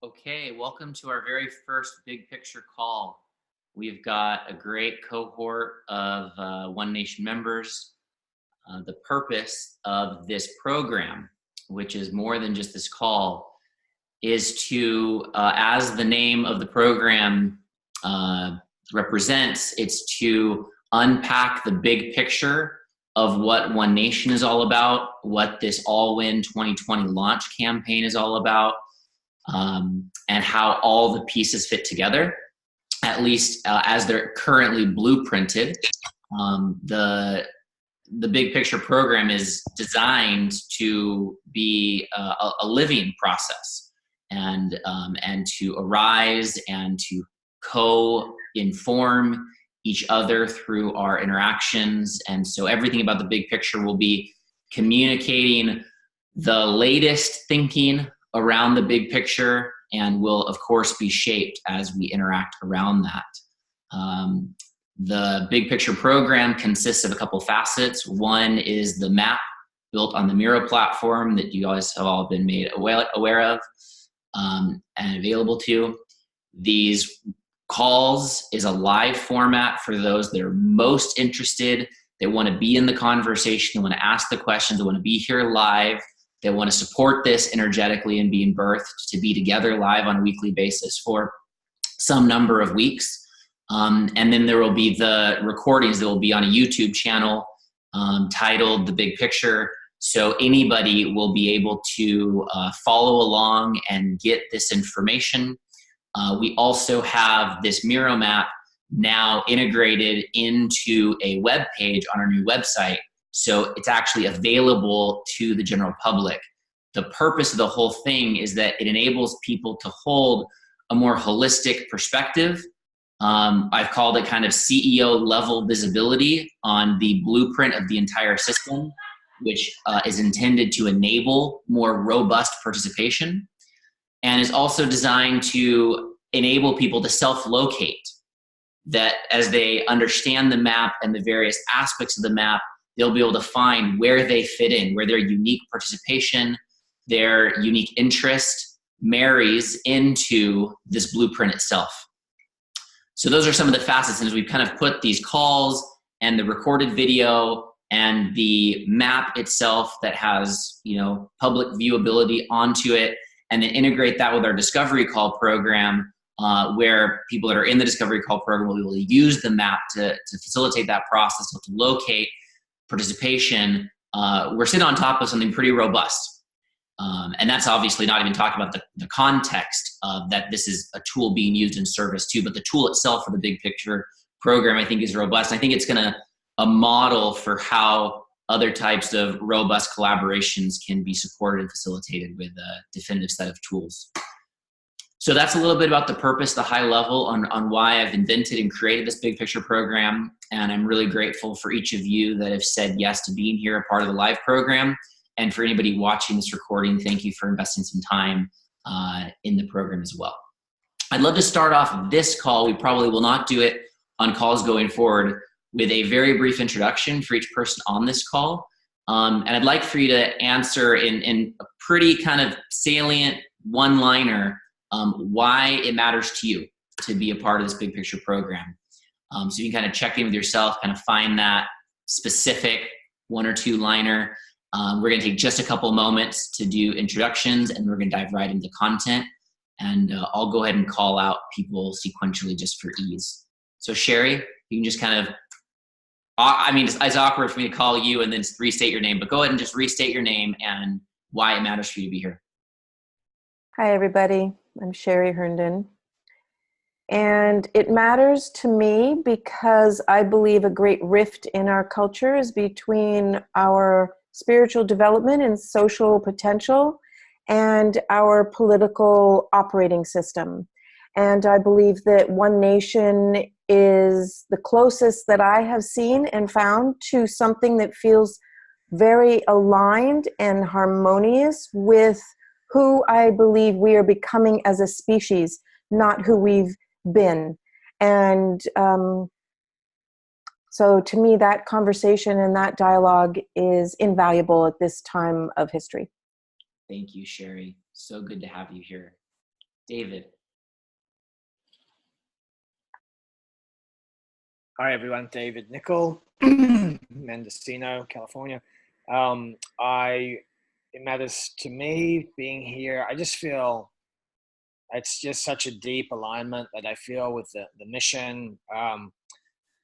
Okay, welcome to our very first big picture call. We've got a great cohort of OneNation members. The purpose of this program, which is more than just this call, is to, as the name of the program uh, represents, it's to unpack the big picture of what OneNation is all about, what this All Win 2020 launch campaign is all about, and how all the pieces fit together, at least as they're currently blueprinted. The big picture program is designed to be a living process, and to arise and to co-inform each other through our interactions. And so everything about the big picture will be communicating the latest thinking around the big picture, and will of course be shaped as we interact around that. The big picture program consists of a couple facets. One is the map built on the Miro platform that you guys have all been made aware of and available to. These calls is a live format for those that are most interested. They want to be in the conversation, they want to ask the questions, they want to be here live. They want to support this energetically and being birthed to be together live on a weekly basis for some number of weeks. And then there will be the recordings that will be on a YouTube channel titled The Big Picture. So anybody will be able to follow along and get this information. We also have this Miro map now integrated into a web page on our new website. So it's actually available to the general public. The purpose of the whole thing is that it enables people to hold a more holistic perspective. I've called it kind of CEO level visibility on the blueprint of the entire system, which is intended to enable more robust participation, and is also designed to enable people to self-locate, that as they understand the map and the various aspects of the map, they'll be able to find where they fit in, where their unique participation, their unique interest marries into this blueprint itself. So those are some of the facets, and as we kind of put these calls and the recorded video and the map itself that has, public viewability onto it, and then integrate that with our discovery call program, where people that are in the discovery call program will be able to use the map to facilitate that process, to locate participation. We're sitting on top of something pretty robust. And that's obviously not even talking about the context of that this is a tool being used in service too, but the tool itself for the big picture program, I think, is robust. I think it's gonna a model for how other types of robust collaborations can be supported and facilitated with a definitive set of tools. So that's a little bit about the purpose, the high level on why I've invented and created this big picture program. And I'm really grateful for each of you that have said yes to being here, a part of the live program. And for anybody watching this recording, thank you for investing some time in the program as well. I'd love to start off this call. We probably will not do it on calls going forward, with a very brief introduction for each person on this call. And I'd like for you to answer in a pretty kind of salient one-liner why it matters to you to be a part of this big picture program. So you can kind of check in with yourself, kind of find that specific one or two liner. We're gonna take just a couple moments to do introductions, and we're gonna dive right into content. And I'll go ahead and call out people sequentially just for ease. So Sherry, you can just kind of, it's awkward for me to call you and then restate your name, but go ahead and just restate your name and why it matters for you to be here. Hi, everybody. I'm Sherry Herndon. And it matters to me because I believe a great rift in our culture is between our spiritual development and social potential and our political operating system. And I believe that OneNation is the closest that I have seen and found to something that feels very aligned and harmonious with who I believe we are becoming as a species, not who we've been. And so to me, that conversation and that dialogue is invaluable at this time of history. Thank you, Sherry. So good to have you here. David. Hi, everyone. David Nickel, Mendocino, California. It matters to me being here. I just feel it's just such a deep alignment that I feel with the mission.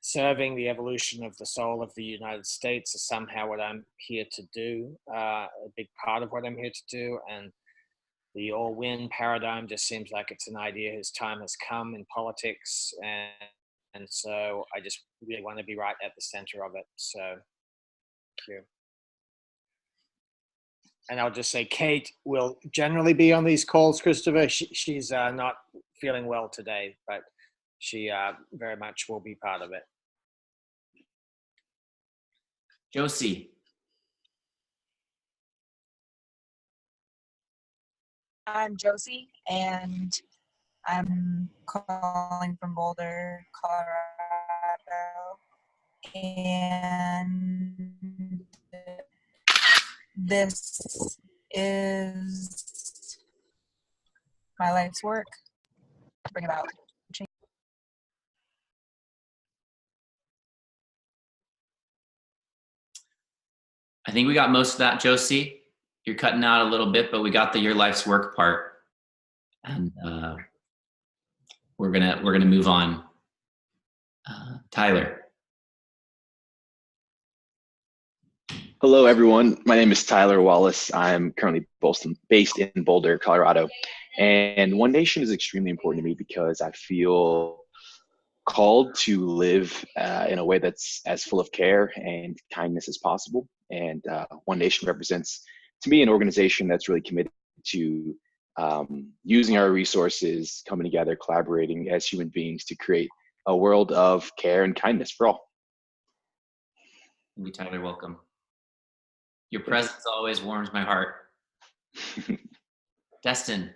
Serving the evolution of the soul of the United States is somehow what I'm here to do, a big part of what I'm here to do. And the all-win paradigm just seems like it's an idea whose time has come in politics. And so I just really want to be right at the center of it. So thank you. And I'll just say Kate will generally be on these calls, Christopher. She's not feeling well today, but she very much will be part of it. Josie. I'm Josie, and I'm calling from Boulder, Colorado. And this is my life's work to bring about change. I think we got most of that, Josie. You're cutting out a little bit, but we got the your life's work part. And we're gonna move on. Tyler. Hello, everyone. My name is Tyler Wallace. I'm currently based in Boulder, Colorado. And OneNation is extremely important to me because I feel called to live in a way that's as full of care and kindness as possible. And OneNation represents, to me, an organization that's really committed to using our resources, coming together, collaborating as human beings to create a world of care and kindness for all. Thank you, Tyler. Welcome. Your presence always warms my heart. Destin.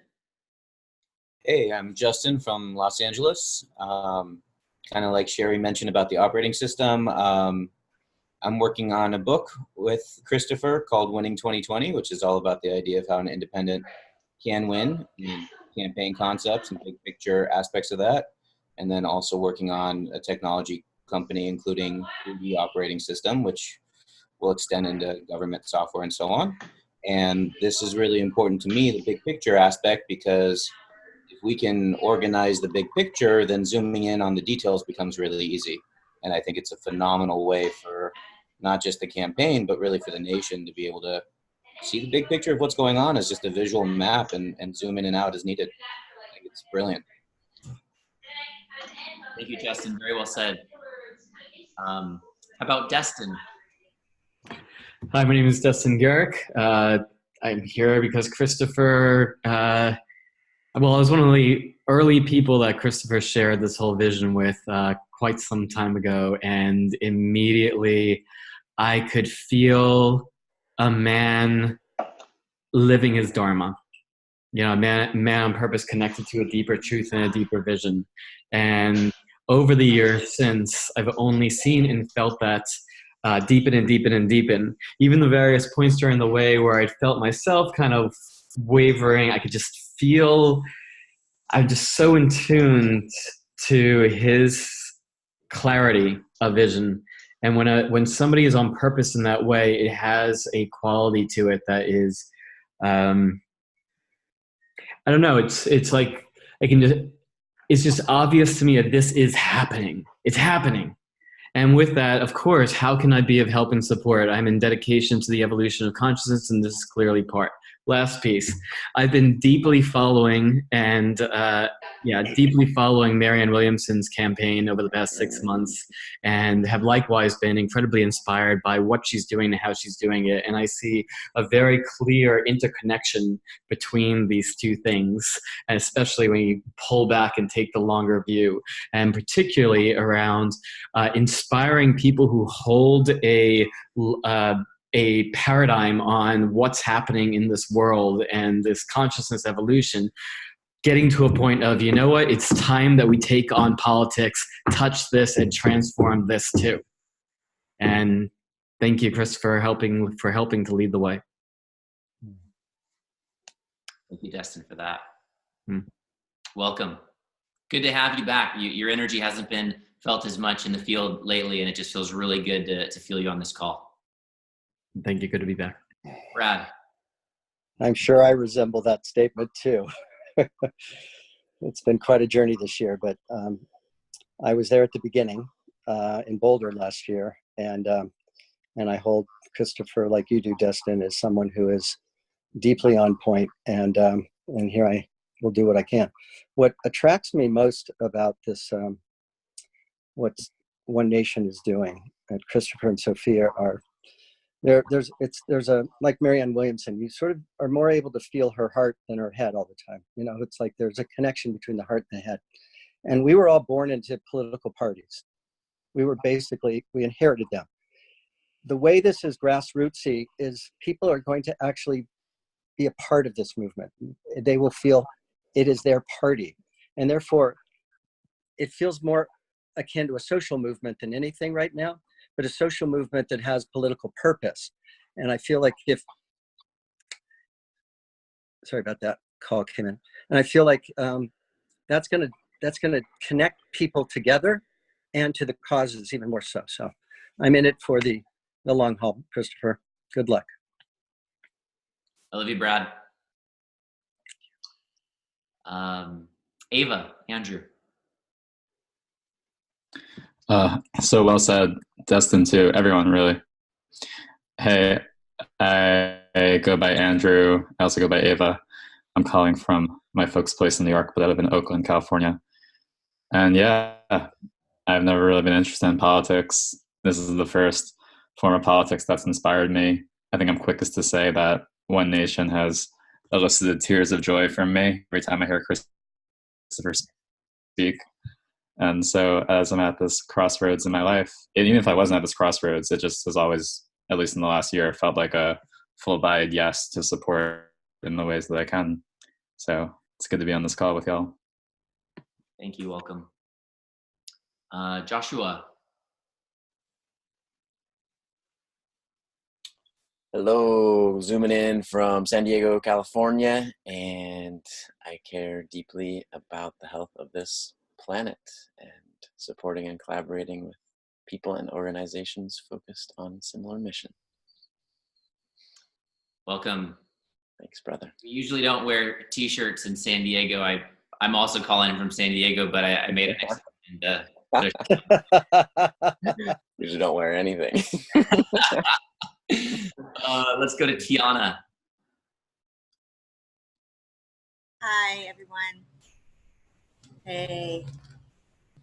Hey, I'm Justin from Los Angeles. Kind of like Sherry mentioned about the operating system. I'm working on a book with Christopher called Winning 2020, which is all about the idea of how an independent can win, and campaign concepts and big picture aspects of that. And then also working on a technology company, including the operating system, which will extend into government software and so on. And this is really important to me, the big picture aspect, because if we can organize the big picture, then zooming in on the details becomes really easy. And I think it's a phenomenal way for not just the campaign, but really for the nation to be able to see the big picture of what's going on as just a visual map and zoom in and out as needed. I think it's brilliant. Thank you, Justin. Very well said. How about Destin? Hi, my name is Destin Garrick. I'm here because Christopher, I was one of the early people that Christopher shared this whole vision with quite some time ago, and immediately I could feel a man living his dharma. You know, a man on purpose, connected to a deeper truth and a deeper vision. And over the years since, I've only seen and felt that deepen and deepen and deepen. Even the various points during the way where I felt myself kind of wavering, I could just feel I'm just so in tune to his clarity of vision. And when somebody is on purpose in that way, it has a quality to it that is, I don't know. It's like it's just obvious to me that this is happening. It's happening. And with that, of course, how can I be of help and support? I'm in dedication to the evolution of consciousness, and this is clearly part. Last piece. I've been deeply following Marianne Williamson's campaign over the past 6 months, and have likewise been incredibly inspired by what she's doing and how she's doing it. And I see a very clear interconnection between these two things, and especially when you pull back and take the longer view, and particularly around inspiring people who hold a paradigm on what's happening in this world and this consciousness evolution, getting to a point of, you know what, it's time that we take on politics, touch this, and transform this too. And thank you, Chris, for helping to lead the way. Thank you, Destin, for that. Welcome. Good to have you back. Your energy hasn't been felt as much in the field lately, and it just feels really good to feel you on this call. Thank you. Good to be back. Brad. I'm sure I resemble that statement too. It's been quite a journey this year, but I was there at the beginning in Boulder last year, and I hold Christopher, like you do, Destin, as someone who is deeply on point, and here I will do what I can. What attracts me most about this, what OneNation is doing, and Christopher and Sophia are there's a, like Marianne Williamson, you sort of are more able to feel her heart than her head all the time. You know, it's like there's a connection between the heart and the head. And we were all born into political parties. We inherited them. The way this is grassrootsy is people are going to actually be a part of this movement. They will feel it is their party. And therefore, it feels more akin to a social movement than anything right now, but a social movement that has political purpose. And I feel like sorry about that, call came in. And I feel like that's gonna connect people together and to the causes even more so. So I'm in it for the long haul, Christopher. Good luck. I love you, Brad. Ava, Andrew. So well said, Destin, to everyone, really. Hey, I go by Andrew. I also go by Ava. I'm calling from my folks' place in New York, but I live in Oakland, California. And yeah, I've never really been interested in politics. This is the first form of politics that's inspired me. I think I'm quickest to say that OneNation has elicited tears of joy from me every time I hear Christopher speak. And so as I'm at this crossroads in my life, even if I wasn't at this crossroads, it just has always, at least in the last year, felt like a full-bodied yes to support in the ways that I can. So it's good to be on this call with y'all. Thank you. Welcome. Joshua. Hello, zooming in from San Diego, California, and I care deeply about the health of this planet and supporting and collaborating with people and organizations focused on similar mission. Welcome. Thanks, brother. We usually don't wear t-shirts in San Diego. I'm also calling from San Diego, but I made it. Usually don't wear anything. Let's go to Tiana. Hi, everyone. Hey,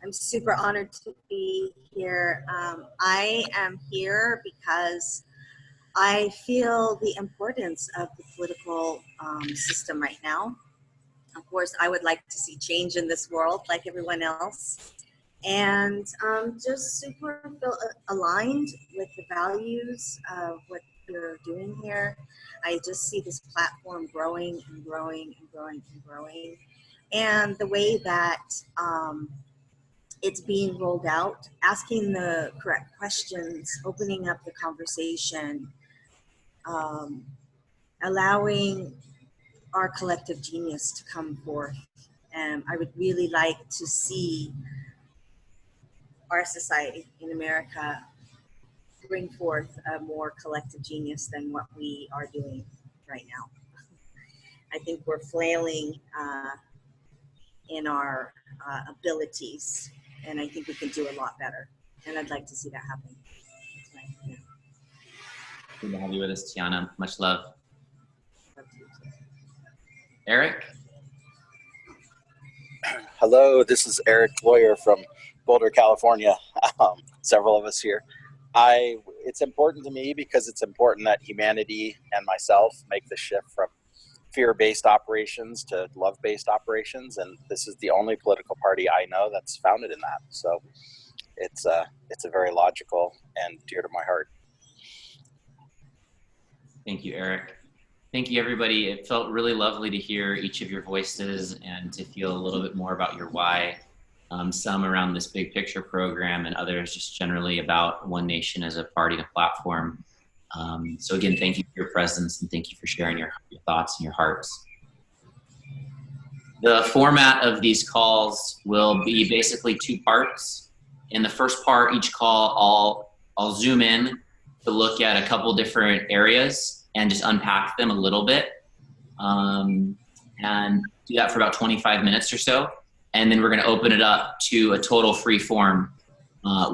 I'm super honored to be here. I am here because I feel the importance of the political system right now. Of course, I would like to see change in this world like everyone else. And just super feel aligned with the values of what you're doing here. I just see this platform growing and growing and growing and growing. And the way that it's being rolled out, asking the correct questions, opening up the conversation, allowing our collective genius to come forth. And I would really like to see our society in America bring forth a more collective genius than what we are doing right now. I think we're flailing in our abilities, and I think we can do a lot better. And I'd like to see that happen. Yeah. Good to have you with us, Tiana. Much love. Eric? Hello, this is Eric Lawyer from Boulder, California. Several of us here. It's important to me because it's important that humanity and myself make the shift from fear-based operations to love-based operations, and this is the only political party I know that's founded in that. So it's a very logical and dear to my heart. Thank you, Eric. Thank you, everybody. It felt really lovely to hear each of your voices and to feel a little bit more about your why. Some around this big picture program and others just generally about OneNation as a party and a platform. So again, thank you for your presence and thank you for sharing your thoughts and your hearts. The format of these calls will be basically two parts. In the first part, each call, I'll zoom in to look at a couple different areas and just unpack them a little bit, and do that for about 25 minutes or so. And then we're going to open it up to a total free form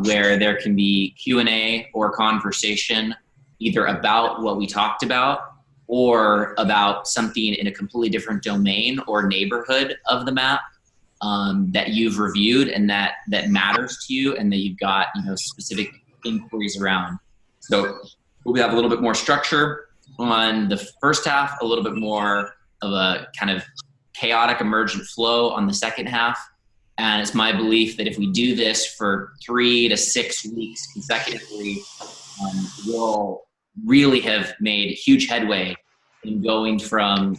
where there can be Q&A or conversation either about what we talked about or about something in a completely different domain or neighborhood of the map that you've reviewed and that matters to you and that you've got, you know, specific inquiries around. So we'll have a little bit more structure on the first half, a little bit more of a kind of chaotic emergent flow on the second half. And it's my belief that if we do this for 3 to 6 weeks consecutively, we'll really have made huge headway in going from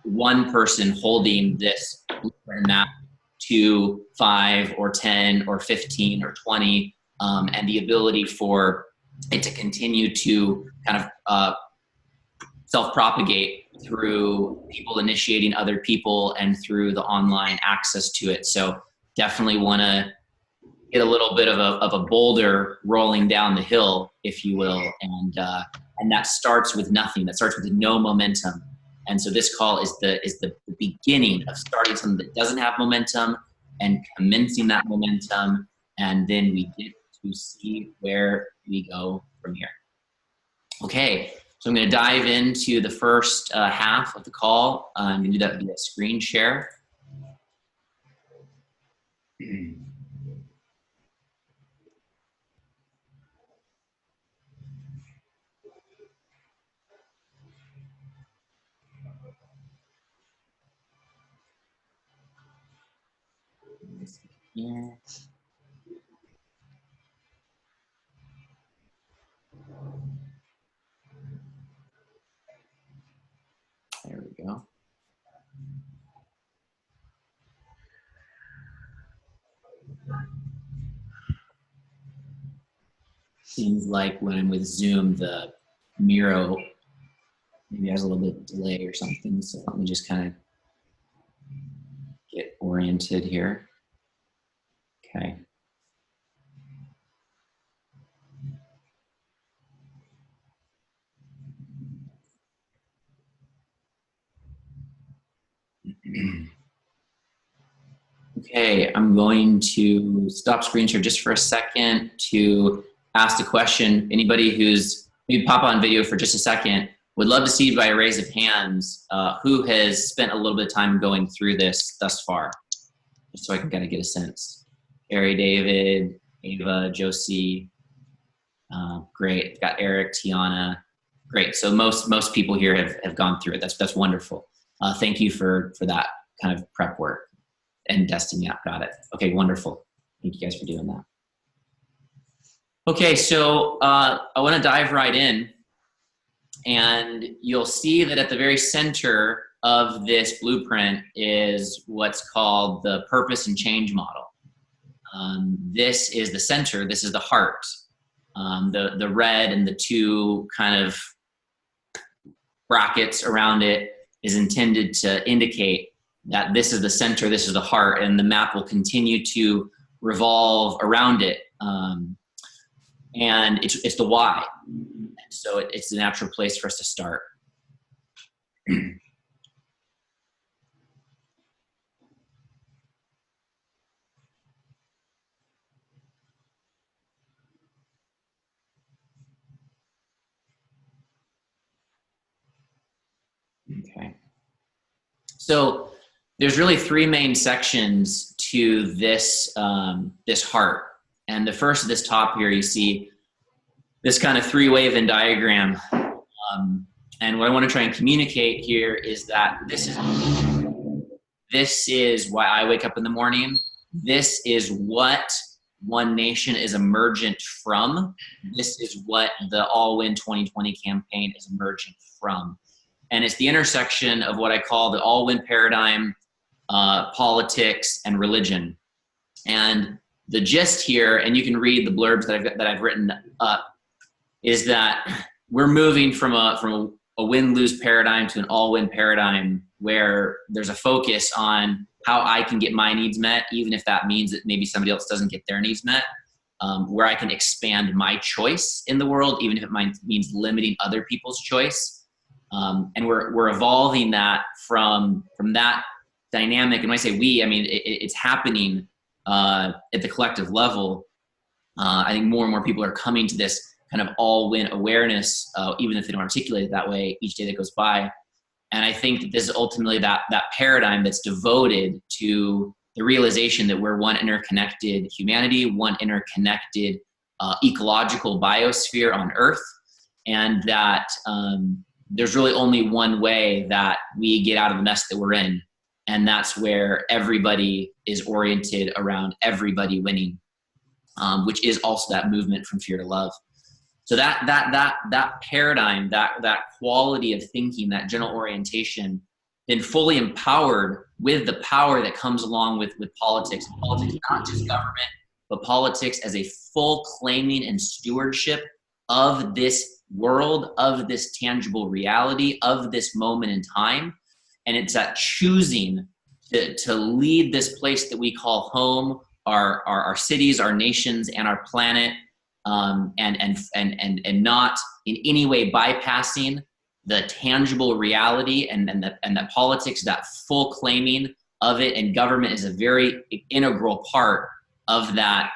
one person holding this blueprint map to 5 or 10 or 15 or 20, and the ability for it to continue to kind of self-propagate through people initiating other people and through the online access to it. So definitely want to get a little bit of a boulder rolling down the hill, if you will, and that starts with nothing. That starts with no momentum. And so this call is the beginning of starting something that doesn't have momentum and commencing that momentum, and then we get to see where we go from here. Okay, so I'm going to dive into the first half of the call. I'm going to do that via screen share. Yeah. There we go. Seems like when I'm with Zoom, the Miro maybe has a little bit of delay or something. So let me just kind of get oriented here. Okay. Okay, I'm going to stop screen share just for a second to ask the question. Anybody who's, maybe pop on video for just a second, would love to see by a raise of hands who has spent a little bit of time going through this thus far, just so I can kind of get a sense. Harry, David, Ava, Josie, great. Got Eric, Tiana, great. So most people here have gone through it. That's wonderful. Thank you for that kind of prep work. And Destin, yeah, got it. Okay, wonderful. Thank you guys for doing that. Okay, so I want to dive right in, and you'll see that at the very center of this blueprint is what's called the purpose and change model. This is the center, this is the heart. The red and the two kind of brackets around it is intended to indicate that this is the center, this is the heart, and the map will continue to revolve around it. And it's the why. So it's the natural place for us to start. Okay. So there's really 3 main sections to this, this heart. And the first at this top here, you see this kind of 3-wave Venn diagram. And what I want to try and communicate here is that this is why I wake up in the morning. This is what OneNation is emergent from. This is what the All Win 2020 campaign is emergent from. And it's the intersection of what I call the All Win paradigm, politics, and religion. And the gist here, and you can read the blurbs that I've written up, is that we're moving from a win-lose paradigm to an all-win paradigm where there's a focus on how I can get my needs met, even if that means that maybe somebody else doesn't get their needs met, where I can expand my choice in the world, even if it means limiting other people's choice. And we're evolving that from that dynamic. And when I say we, I mean, it's happening at the collective level. I think more and more people are coming to this kind of all-win awareness, even if they don't articulate it that way each day that goes by. And I think that this is ultimately that paradigm that's devoted to the realization that we're one interconnected humanity, one interconnected ecological biosphere on Earth, and that there's really only one way that we get out of the mess that we're in, and that's where everybody is oriented around everybody winning, which is also that movement from fear to love. So that paradigm, that quality of thinking, that general orientation, then fully empowered with the power that comes along with politics. Politics, not just government, but politics as a full claiming and stewardship of this world, of this tangible reality, of this moment in time. And it's that choosing to lead this place that we call home, our cities, our nations, and our planet, and not in any way bypassing the tangible reality and that politics, that full claiming of it, and government is a very integral part of that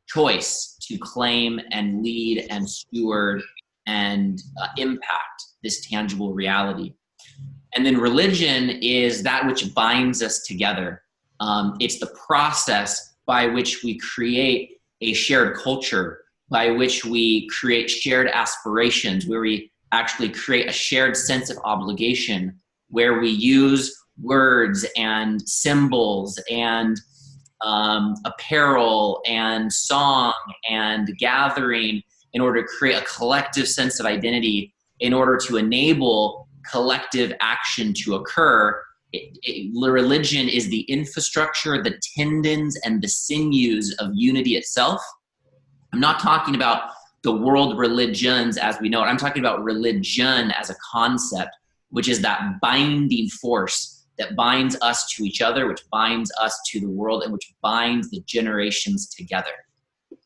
choice to claim and lead and steward and impact this tangible reality. And then religion is that which binds us together. It's the process by which we create a shared culture, by which we create shared aspirations, where we actually create a shared sense of obligation, where we use words and symbols and apparel and song and gathering in order to create a collective sense of identity, in order to enable collective action to occur. Religion is the infrastructure, the tendons, and the sinews of unity itself. I'm not talking about the world religions as we know it. I'm talking about religion as a concept, which is that binding force that binds us to each other, which binds us to the world, and which binds the generations together.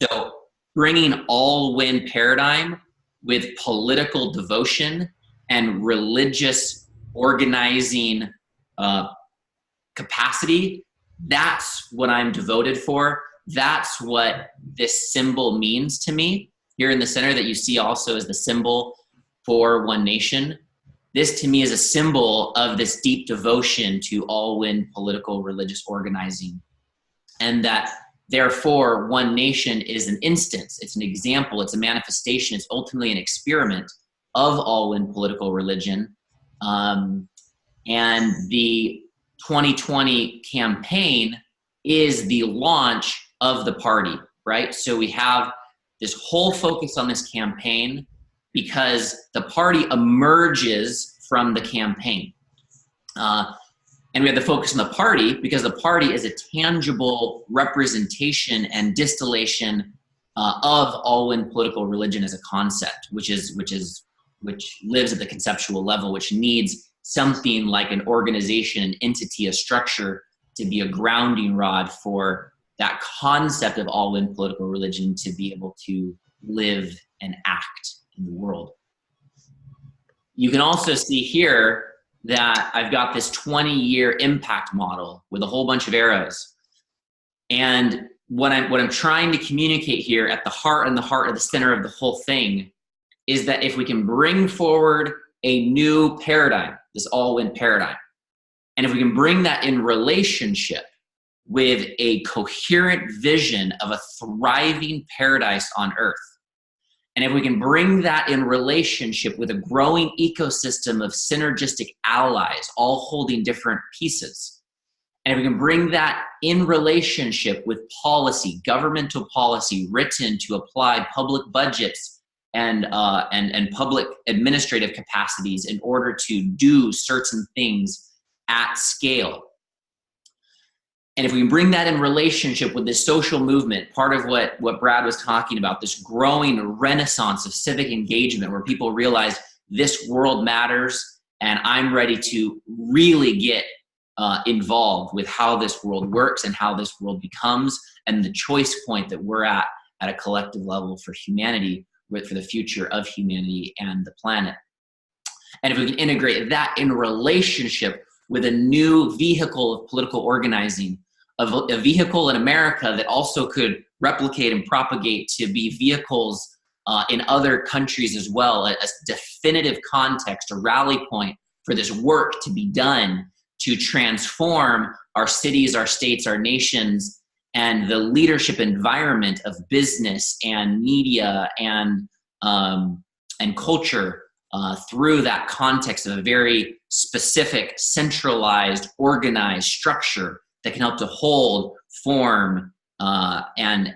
So bringing all-win paradigm with political devotion and religious organizing capacity, that's what I'm devoted for. That's what this symbol means to me. Here in the center that you see also is the symbol for OneNation. This to me is a symbol of this deep devotion to all-win political religious organizing. And that therefore OneNation is an instance, it's an example, it's a manifestation, it's ultimately an experiment of all-win political religion. And the 2020 campaign is the launch of the party, right? So we have this whole focus on this campaign because the party emerges from the campaign. And we have the focus on the party because the party is a tangible representation and distillation of all-win political religion as a concept, which lives at the conceptual level, which needs something like an organization, an entity, a structure to be a grounding rod for that concept of all-win political religion to be able to live and act in the world. You can also see here that I've got this 20-year impact model with a whole bunch of arrows. And what I'm trying to communicate here at the heart of the center of the whole thing is that if we can bring forward a new paradigm, this all-win paradigm, and if we can bring that in relationship with a coherent vision of a thriving paradise on Earth, and if we can bring that in relationship with a growing ecosystem of synergistic allies, all holding different pieces, and if we can bring that in relationship with policy, governmental policy written to apply public budgets and public administrative capacities in order to do certain things at scale. And if we can bring that in relationship with this social movement, part of what Brad was talking about, this growing renaissance of civic engagement where people realize this world matters and I'm ready to really get involved with how this world works and how this world becomes, and the choice point that we're at a collective level for humanity, for the future of humanity and the planet. And if we can integrate that in relationship with a new vehicle of political organizing, a vehicle in America that also could replicate and propagate to be vehicles in other countries as well, a definitive context, a rally point for this work to be done to transform our cities, our states, our nations, and the leadership environment of business and media and culture through that context of a very specific, centralized, organized structure that can help to hold, form, and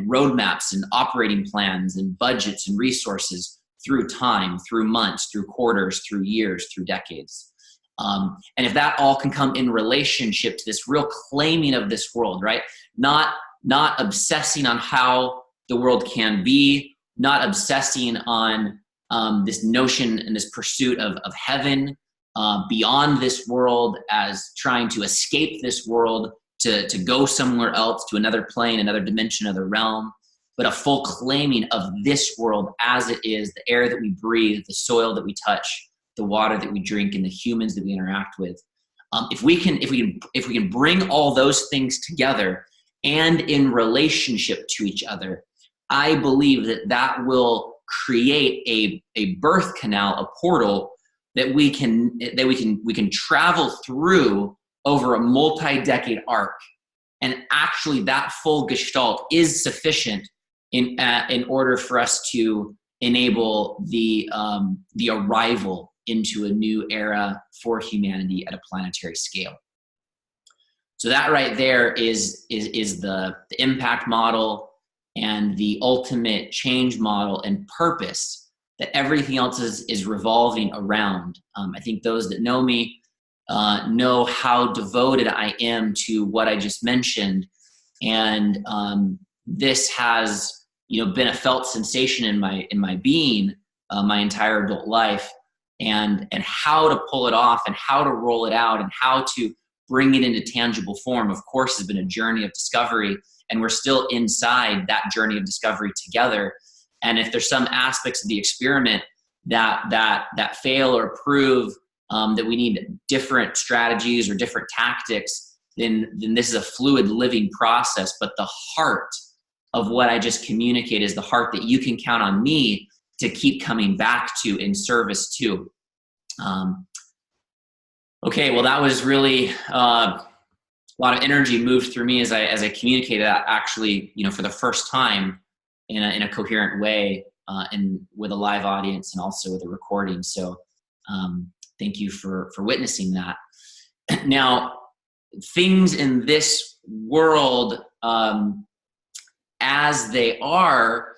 roadmaps and operating plans and budgets and resources through time, through months, through quarters, through years, through decades. And if that all can come in relationship to this real claiming of this world, right? Not obsessing on how the world can be, not obsessing on this notion and this pursuit of heaven beyond this world as trying to escape this world to go somewhere else, to another plane, another dimension, another realm, but a full claiming of this world as it is, the air that we breathe, the soil that we touch, the water that we drink, and the humans that we interact with. If we can bring all those things together and in relationship to each other, I believe that will create a birth canal, a portal that we can travel through over a multi-decade arc. And actually that full gestalt is sufficient in order for us to enable the arrival into a new era for humanity at a planetary scale. So that right there is the impact model and the ultimate change model and purpose that everything else is revolving around. I think those that know me know how devoted I am to what I just mentioned, and this has been a felt sensation in my being my entire adult life, and how to pull it off and how to roll it out and how to bring it into tangible form, of course, has been a journey of discovery, and we're still inside that journey of discovery together. And if there's some aspects of the experiment that fail or prove that we need different strategies or different tactics, then this is a fluid living process. But the heart of what I just communicated is the heart that you can count on me to keep coming back to in service to. Okay, well, that was really a lot of energy moved through me as I communicated that, actually, for the first time in a coherent way, and with a live audience and also with a recording. So thank you for witnessing that. Now, things in this world as they are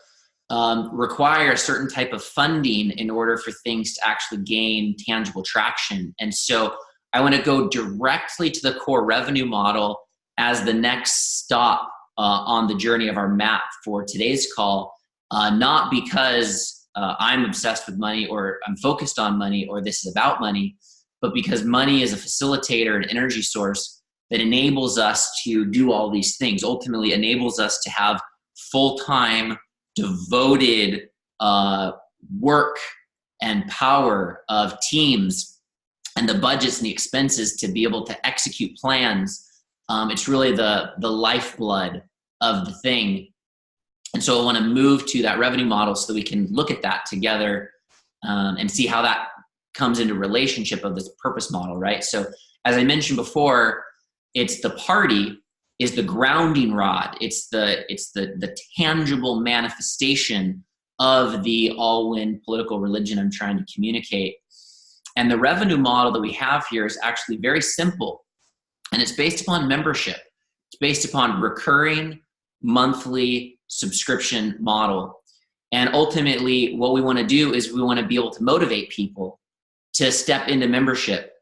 require a certain type of funding in order for things to actually gain tangible traction. And so I want to go directly to the core revenue model as the next stop on the journey of our map for today's call, not because I'm obsessed with money or I'm focused on money or this is about money, but because money is a facilitator and energy source that enables us to do all these things, ultimately enables us to have full-time, devoted work and power of teams and the budgets and the expenses to be able to execute plans. It's really the lifeblood of the thing. And so I want to move to that revenue model so that we can look at that together and see how that comes into relationship of this purpose model, right? So as I mentioned before, it's the party is the grounding rod. It's the tangible manifestation of the all-win political religion I'm trying to communicate. And the revenue model that we have here is actually very simple, and it's based upon membership. It's based upon recurring monthly subscription model. And ultimately, what we want to do is we want to be able to motivate people to step into membership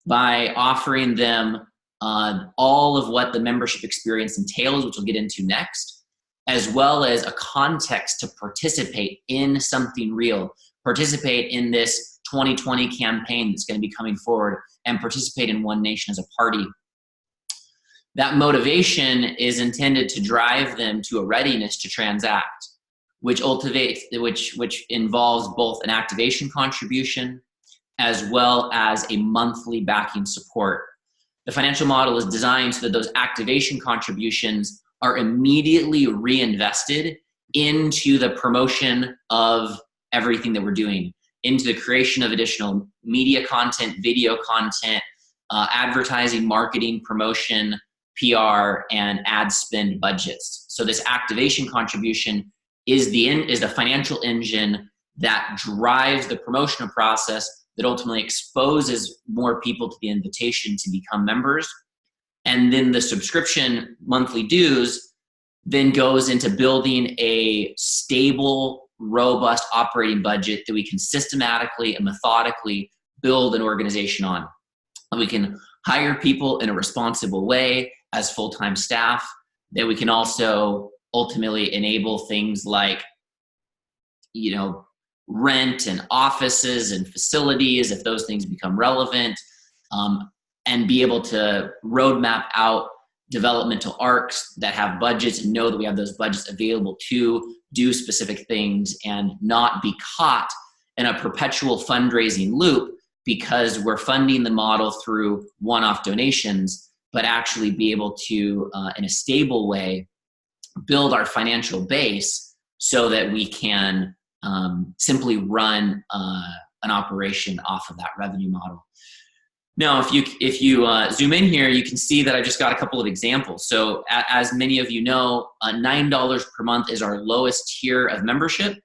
by offering them all of what the membership experience entails, which we'll get into next, as well as a context to participate in something real, participate in this 2020 campaign that's going to be coming forward and participate in OneNation as a party. That motivation is intended to drive them to a readiness to transact, which involves both an activation contribution as well as a monthly backing support. The financial model is designed so that those activation contributions are immediately reinvested into the promotion of everything that we're doing, into the creation of additional media content, video content, advertising, marketing, promotion, PR, and ad spend budgets. So this activation contribution is the financial engine that drives the promotional process that ultimately exposes more people to the invitation to become members. And then the subscription monthly dues then goes into building a stable, robust operating budget that we can systematically and methodically build an organization on. And we can hire people in a responsible way as full-time staff, that we can also ultimately enable things like, rent and offices and facilities if those things become relevant, and be able to roadmap out developmental arcs that have budgets and know that we have those budgets available to do specific things and not be caught in a perpetual fundraising loop because we're funding the model through one-off donations, but actually be able to, in a stable way, build our financial base so that we can simply run an operation off of that revenue model. Now, if you zoom in here, you can see that I just got a couple of examples. So as many of you know, $9 per month is our lowest tier of membership,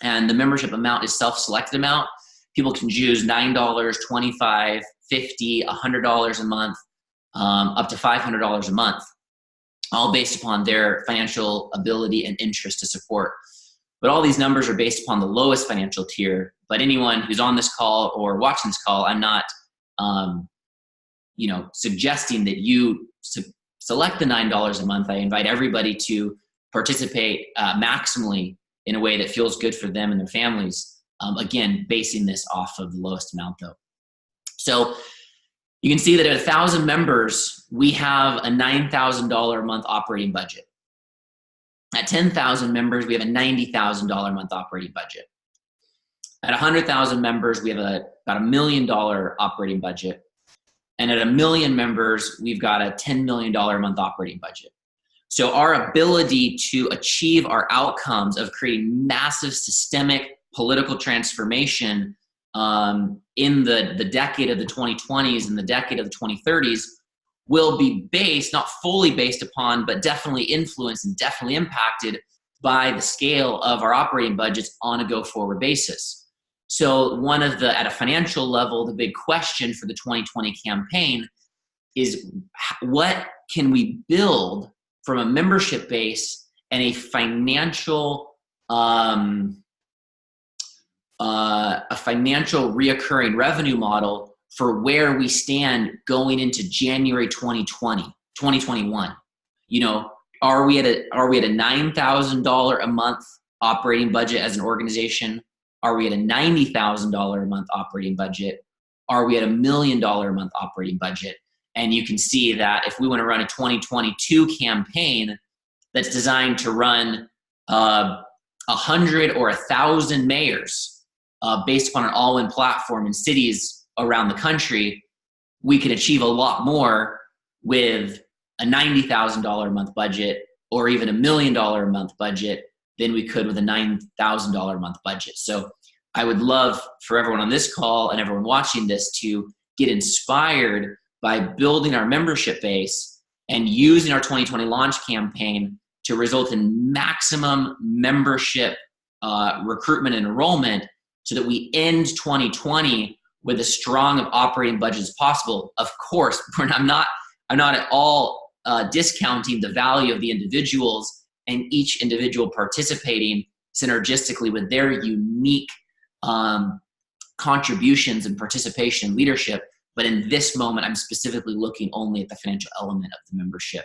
and the membership amount is self-selected amount. People can choose $9, $25, $50, $100 a month, up to $500 a month, all based upon their financial ability and interest to support. But all these numbers are based upon the lowest financial tier. But anyone who's on this call or watching this call, I'm not suggesting that you select the $9 a month. I invite everybody to participate maximally in a way that feels good for them and their families. Again, basing this off of the lowest amount though. So you can see that at 1,000 members, we have a $9,000 a month operating budget. At 10,000 members, we have a $90,000 a month operating budget. At 100,000 members, we have about $1 million operating budget. And at 1 million members, we've got a $10 million a month operating budget. So our ability to achieve our outcomes of creating massive systemic political transformation in the decade of the 2020s and the decade of the 2030s will be based, not fully based upon, but definitely influenced and definitely impacted by the scale of our operating budgets on a go-forward basis. So at a financial level, the big question for the 2020 campaign is what can we build from a membership base and a financial reoccurring revenue model for where we stand going into January 2021. Are we at a $9,000 a month operating budget as an organization? Are we at a $90,000 a month operating budget? Are we at $1 million a month operating budget? And you can see that if we want to run a 2022 campaign that's designed to run 100 or 1,000 mayors based upon an all-in platform in cities around the country, we can achieve a lot more with a $90,000 a month budget or even $1 million a month budget than we could with a $9,000 a month budget. So I would love for everyone on this call and everyone watching this to get inspired by building our membership base and using our 2020 launch campaign to result in maximum membership recruitment and enrollment so that we end 2020 with as strong of operating budget as possible. Of course, I'm not at all discounting the value of the individuals and each individual participating synergistically with their unique contributions and participation and leadership. But in this moment, I'm specifically looking only at the financial element of the membership.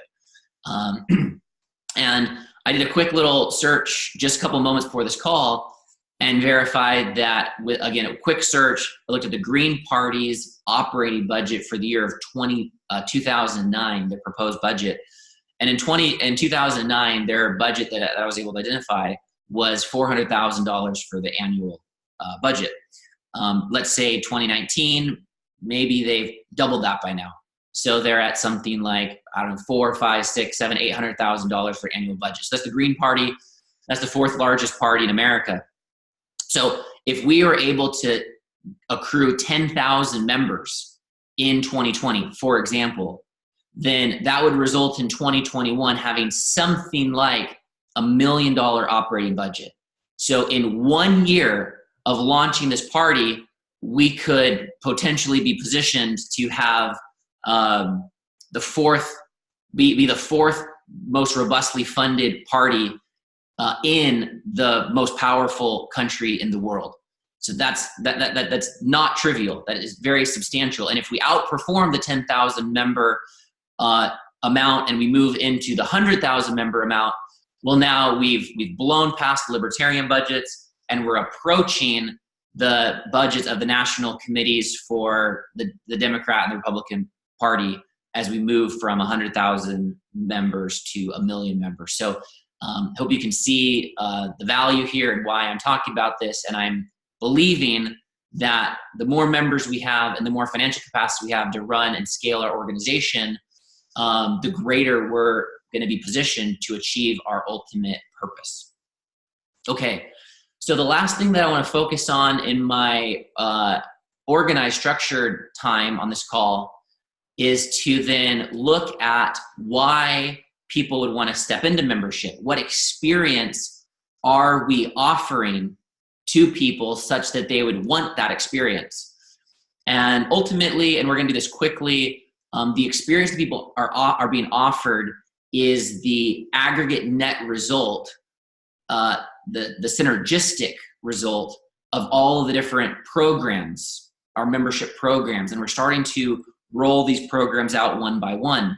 And I did a quick little search just a couple moments before this call, and verified that with, again, a quick search, I looked at the Green Party's operating budget for the year of 2009, their proposed budget. And in 2009, their budget that I was able to identify was $400,000 for the annual budget. Let's say 2019, maybe they've doubled that by now. So they're at something like, I don't know, $400,000, $500,000, $600,000, $800,000 for annual budget. So that's the Green Party. That's the fourth largest party in America. So if we were able to accrue 10,000 members in 2020, for example, then that would result in 2021 having something like $1 million operating budget. So in 1 year of launching this party, we could potentially be positioned to have the fourth most robustly funded party in the most powerful country in the world. So that's not trivial. That is very substantial. And if we outperform the 10,000 member amount and we move into the 100,000 member amount, well, now we've blown past the libertarian budgets and we're approaching the budgets of the national committees for the Democrat and the Republican Party as we move from 100,000 members to 1 million members. So hope you can see the value here and why I'm talking about this. And I'm believing that the more members we have and the more financial capacity we have to run and scale our organization, the greater we're going to be positioned to achieve our ultimate purpose. Okay, so the last thing that I want to focus on in my organized, structured time on this call is to then look at why people would want to step into membership. What experience are we offering to people such that they would want that experience? And ultimately, and we're going to do this quickly, the experience that people are being offered is the aggregate net result, the synergistic result of all of the different programs, our membership programs. And we're starting to roll these programs out one by one.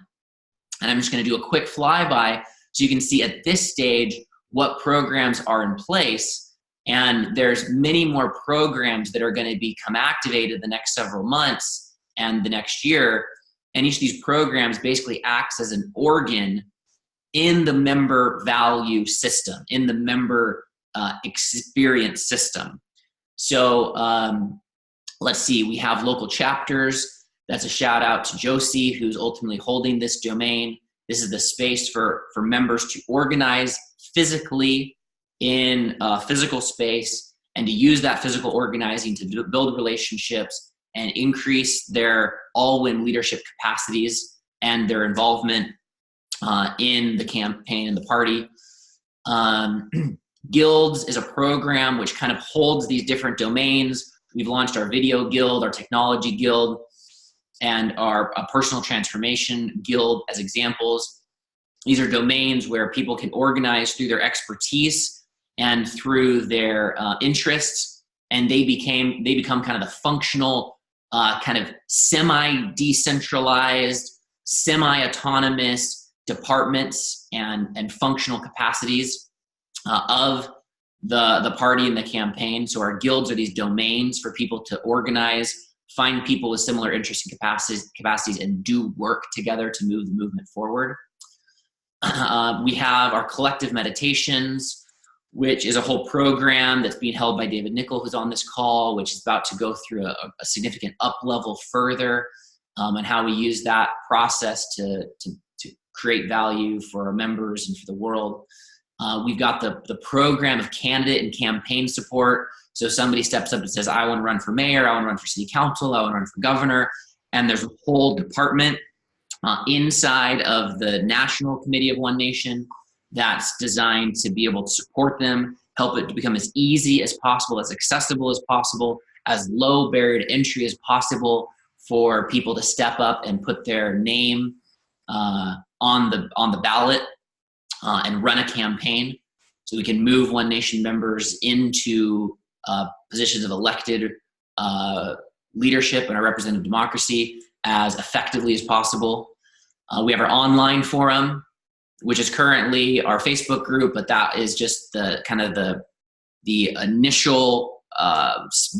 And I'm just going to do a quick flyby so you can see at this stage what programs are in place. And there's many more programs that are going to become activated the next several months and the next year. And each of these programs basically acts as an organ in the member value system, in the member experience system. So let's see, we have local chapters. That's a shout out to Josie, who's ultimately holding this domain. This is the space for members to organize physically in a physical space and to use that physical organizing to build relationships and increase their all-win leadership capacities and their involvement in the campaign and the party. Guilds is a program which kind of holds these different domains. We've launched our video guild, our technology guild, and our personal transformation guild as examples. These are domains where people can organize through their expertise and through their interests, and they become kind of the functional, kind of semi-decentralized, semi-autonomous departments and functional capacities of the party and the campaign. So our guilds are these domains for people to organize, find people with similar interests and capacities and do work together to move the movement forward. We have our collective meditations, which is a whole program that's being held by David Nickel, who's on this call, which is about to go through a significant up level further, and how we use that process to create value for our members and for the world. We've got the program of candidate and campaign support. So somebody steps up and says, I want to run for mayor, I want to run for city council, I want to run for governor. And there's a whole department inside of the National Committee of OneNation that's designed to be able to support them, help it to become as easy as possible, as accessible as possible, as low barrier to entry as possible for people to step up and put their name on the ballot and run a campaign. So we can move OneNation members into positions of elected leadership in our representative democracy as effectively as possible. We have our online forum, which is currently our Facebook group, but that is just the kind of the the initial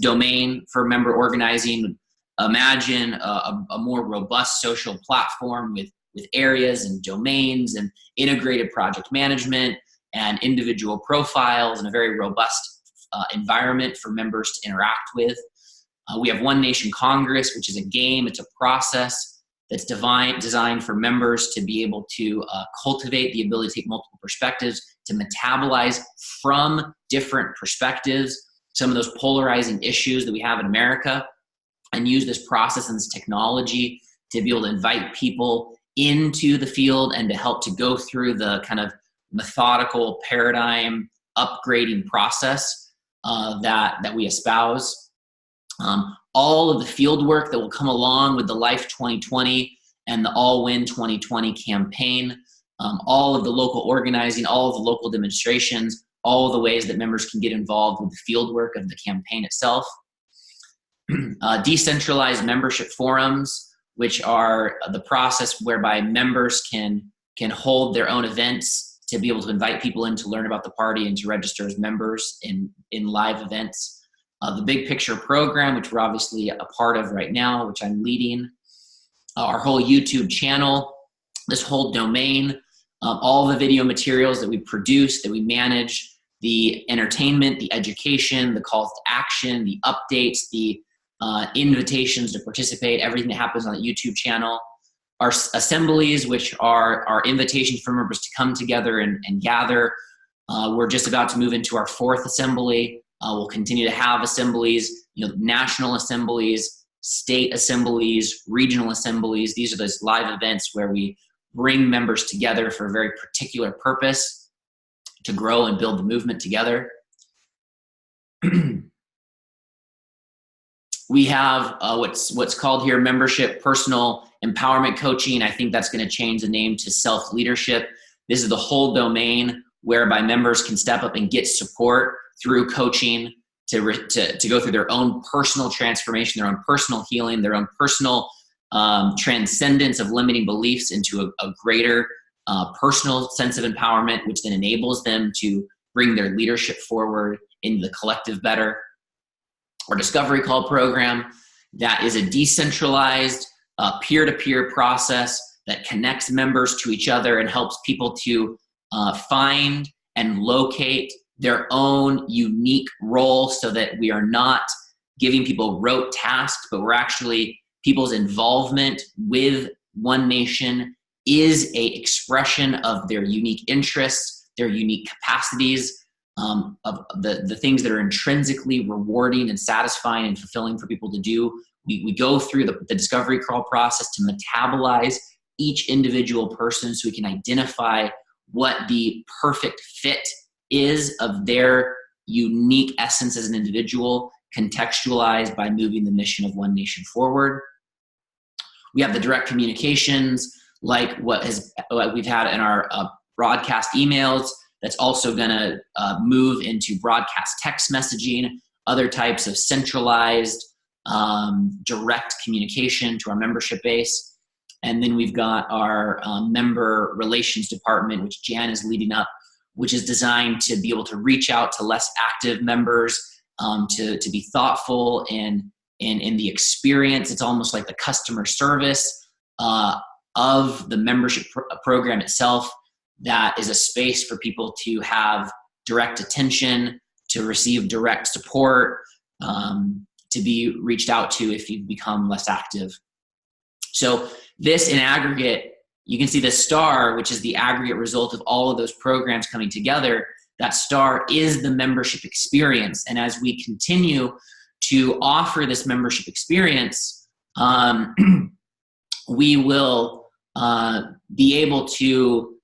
domain for member organizing. Imagine a more robust social platform with areas and domains and integrated project management and individual profiles and a very robust environment for members to interact with. We have OneNation Congress, which is a game. It's a process that's designed for members to be able to cultivate the ability to take multiple perspectives, to metabolize from different perspectives some of those polarizing issues that we have in America, and use this process and this technology to be able to invite people into the field and to help to go through the kind of methodical paradigm upgrading process that we espouse. All of the field work that will come along with the Life 2020 and the All Win 2020 campaign, all of the local organizing, all of the local demonstrations, all of the ways that members can get involved with the field work of the campaign itself. Decentralized membership forums, which are the process whereby members can hold their own events to be able to invite people in to learn about the party and to register as members in live events. The Big Picture program, which we're obviously a part of right now, which I'm leading. Our whole YouTube channel, this whole domain, all the video materials that we produce, that we manage, the entertainment, the education, the calls to action, the updates, the invitations to participate, everything that happens on the YouTube channel. Our assemblies, which are our invitations for members to come together and gather. We're just about to move into our 4th assembly. We'll continue to have assemblies, national assemblies, state assemblies, regional assemblies. These are those live events where we bring members together for a very particular purpose to grow and build the movement together. We have what's called here membership personal empowerment coaching. I think that's going to change the name to self-leadership. This is the whole domain whereby members can step up and get support through coaching to go through their own personal transformation, their own personal healing, their own personal transcendence of limiting beliefs into a greater personal sense of empowerment, which then enables them to bring their leadership forward into the collective better. Our Discovery Call program, that is a decentralized peer-to-peer process that connects members to each other and helps people to find and locate their own unique role, so that we are not giving people rote tasks, but we're actually, people's involvement with OneNation is a expression of their unique interests, their unique capacities, of the things that are intrinsically rewarding and satisfying and fulfilling for people to do. We go through the Discovery Call process to metabolize each individual person so we can identify what the perfect fit is of their unique essence as an individual, contextualized by moving the mission of OneNation forward. We have the direct communications, like what we've had in our broadcast emails, that's also going to move into broadcast text messaging, other types of centralized direct communication to our membership base. And then we've got our member relations department, which Jan is leading up, which is designed to be able to reach out to less active members, to be thoughtful in the experience. It's almost like the customer service of the membership program itself. That is a space for people to have direct attention, to receive direct support, to be reached out to if you've become less active. So this in aggregate, you can see the star, which is the aggregate result of all of those programs coming together. That star is the membership experience. And as we continue to offer this membership experience, we will be able to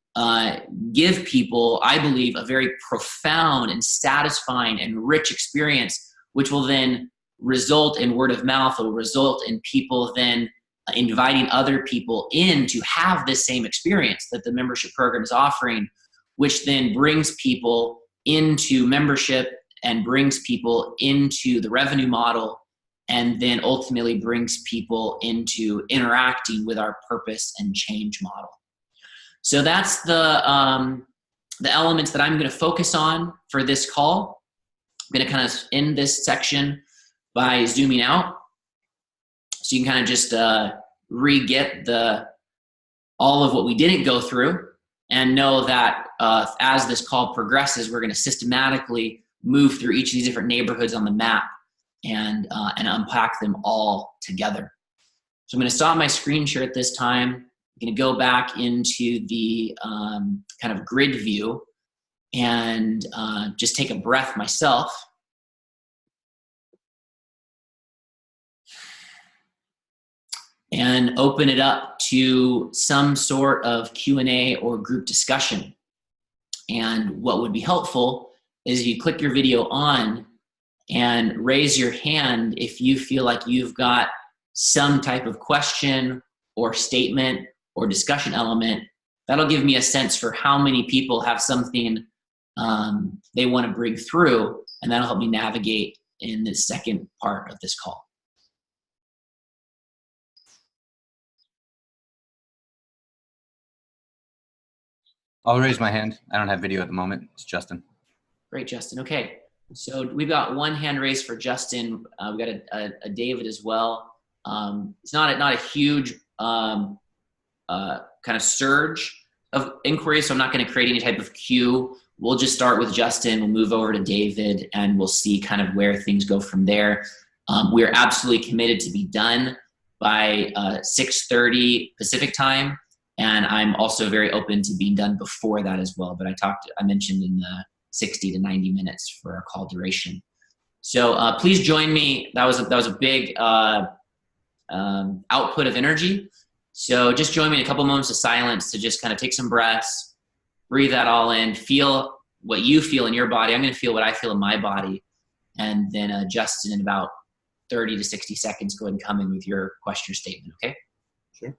give people, I believe, a very profound and satisfying and rich experience, which will then result in word of mouth, will result in people then inviting other people in to have this same experience that the membership program is offering, which then brings people into membership and brings people into the revenue model, and then ultimately brings people into interacting with our purpose and change model. So that's the elements that I'm going to focus on for this call. I'm going to kind of end this section by zooming out, so you can kind of just re-get all of what we didn't go through, and know that as this call progresses, we're going to systematically move through each of these different neighborhoods on the map and unpack them all together. So I'm going to stop my screen share at this time. I'm going to go back into the kind of grid view and just take a breath myself. And open it up to some sort of Q&A or group discussion. And what would be helpful is you click your video on and raise your hand if you feel like you've got some type of question or statement or discussion element. That'll give me a sense for how many people have something they want to bring through, and that'll help me navigate in the second part of this call. I'll raise my hand. I don't have video at the moment. It's Justin. Great, Justin. Okay, so we've got one hand raised for Justin. We've got a David as well. It's not a huge kind of surge of inquiries, so I'm not going to create any type of queue. We'll just start with Justin. We'll move over to David, and we'll see kind of where things go from there. We're absolutely committed to be done by 6:30 Pacific time. And I'm also very open to being done before that as well. But I mentioned in the 60 to 90 minutes for our call duration. So please join me. That was a big output of energy. So just join me in a couple moments of silence to just kind of take some breaths, breathe that all in, feel what you feel in your body. I'm going to feel what I feel in my body. And then Justin, in about 30 to 60 seconds, go ahead and come in with your question or statement, okay? Sure.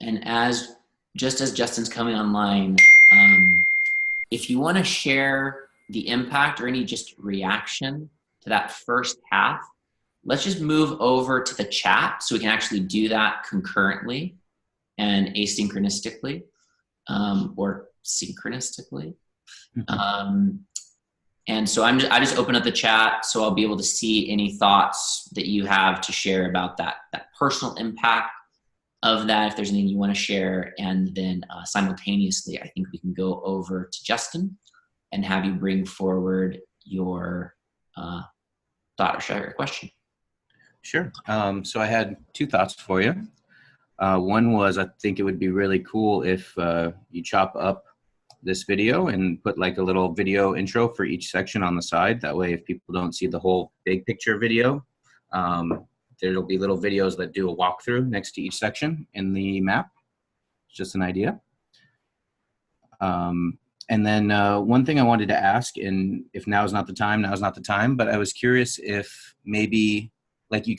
And just as Justin's coming online, if you want to share the impact or any just reaction to that first half, let's just move over to the chat so we can actually do that concurrently and asynchronistically or synchronistically. And so I just open up the chat so I'll be able to see any thoughts that you have to share about that personal impact of that, if there's anything you want to share. And then simultaneously, I think we can go over to Justin and have you bring forward your thought or share your question. Sure. So I had two thoughts for you. One was, I think it would be really cool if you chop up this video and put like a little video intro for each section on the side. That way, if people don't see the whole big picture video, there'll be little videos that do a walkthrough next to each section in the map. It's just an idea. And then one thing I wanted to ask, and if now is not the time, now is not the time, but I was curious if maybe like you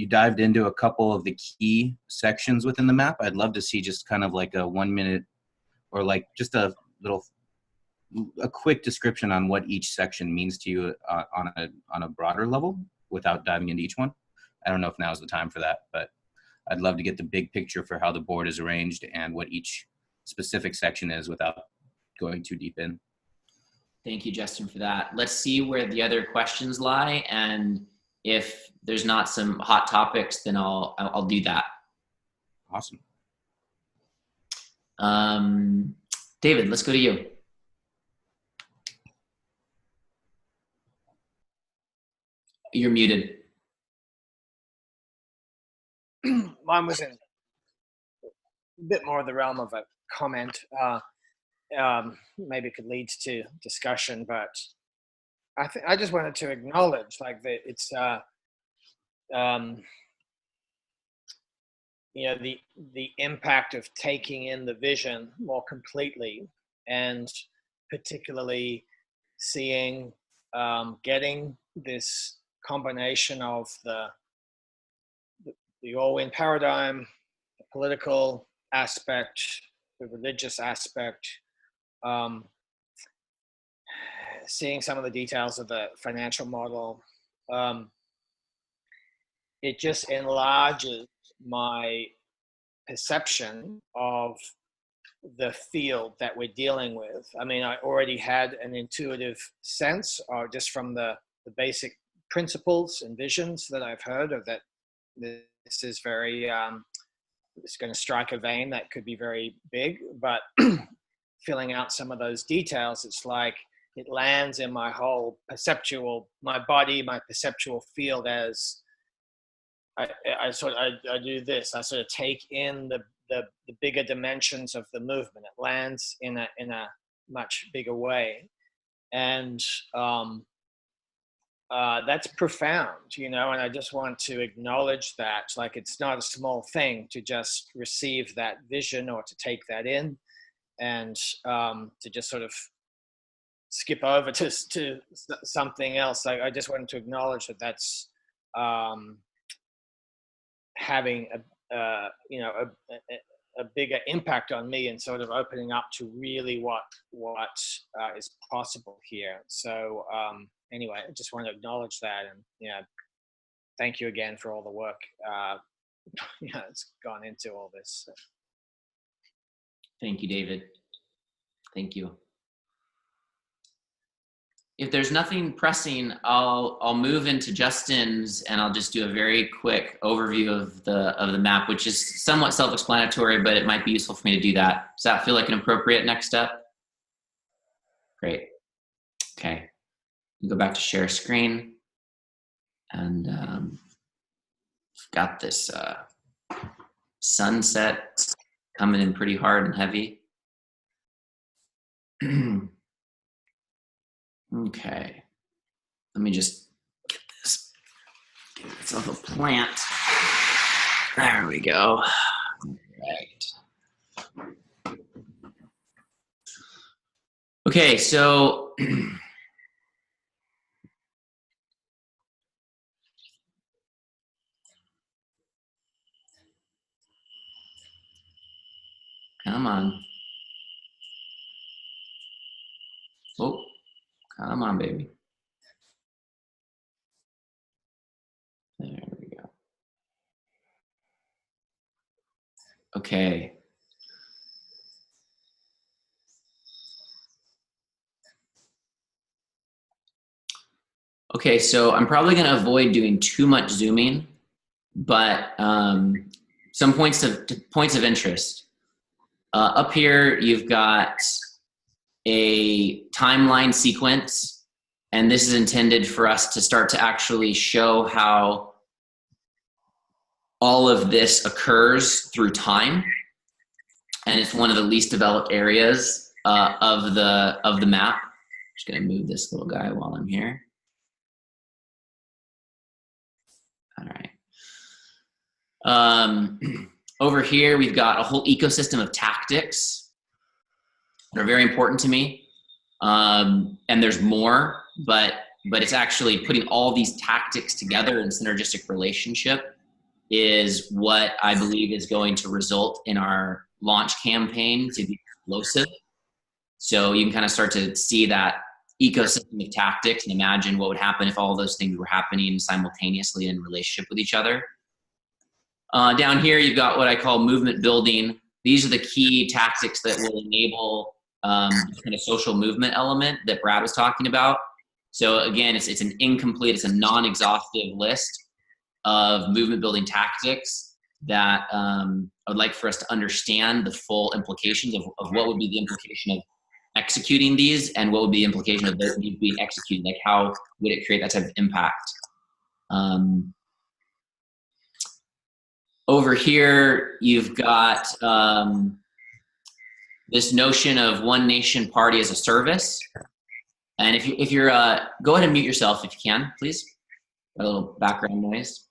dived into a couple of the key sections within the map. I'd love to see just kind of like a 1 minute or like just a quick description on what each section means to you on a broader level without diving into each one. I don't know if now is the time for that, but I'd love to get the big picture for how the board is arranged and what each specific section is without going too deep in. Thank you, Justin, for that. Let's see where the other questions lie, and if there's not some hot topics, then I'll do that. Awesome. David, let's go to you. You're muted. Mine was in a bit more of the realm of a comment. Maybe could lead to discussion, but I just wanted to acknowledge like that it's the impact of taking in the vision more completely, and particularly seeing, getting this combination of the all-in paradigm, the political aspect, the religious aspect, seeing some of the details of the financial model. It just enlarges my perception of the field that we're dealing with. I mean, I already had an intuitive sense, or just from the basic principles and visions that I've heard of, that this is very, it's going to strike a vein that could be very big, but filling out some of those details, it's like it lands in my whole perceptual, my body, my perceptual field, as I do this. I sort of take in the bigger dimensions of the movement. It lands in a much bigger way, and that's profound, you know. And I just want to acknowledge that, like, it's not a small thing to just receive that vision or to take that in, and to just sort of skip over to something else. I just wanted to acknowledge that that's having a bigger impact on me, and sort of opening up to really what is possible here. So anyway, I just want to acknowledge that, and thank you again for all the work it's gone into all this. So. Thank you, David. Thank you. If there's nothing pressing, I'll move into Justin's, and I'll just do a very quick overview of the map, which is somewhat self-explanatory, but it might be useful for me to do that. Does that feel like an appropriate next step? Great. Okay. Go back to share screen, and got this sunset coming in pretty hard and heavy. Okay, let me just get this, give myself a plant. There we go. Right. Okay, so come on. Oh. Come on, baby. There we go. Okay. Okay, so I'm probably going to avoid doing too much zooming, but some points of interest. Up here, you've got a timeline sequence, and this is intended for us to start to actually show how all of this occurs through time, and it's one of the least developed areas of the map. Just gonna move this little guy while I'm here. All right. Over here, we've got a whole ecosystem of tactics that are very important to me. And there's more, but it's actually putting all these tactics together in synergistic relationship is what I believe is going to result in our launch campaign to be explosive. So you can kind of start to see that ecosystem of tactics and imagine what would happen if all those things were happening simultaneously in relationship with each other. Down here, you've got what I call movement building. These are the key tactics that will enable kind of social movement element that Brad was talking about. So again, it's an incomplete, it's a non-exhaustive list of movement building tactics that I would like for us to understand the full implications of what would be the implication of executing these, and what would be the implication of those being executed, like how would it create that type of impact. Over here, you've got this notion of one nation party as a service. And if you're, go ahead and mute yourself if you can, please. Got a little background noise.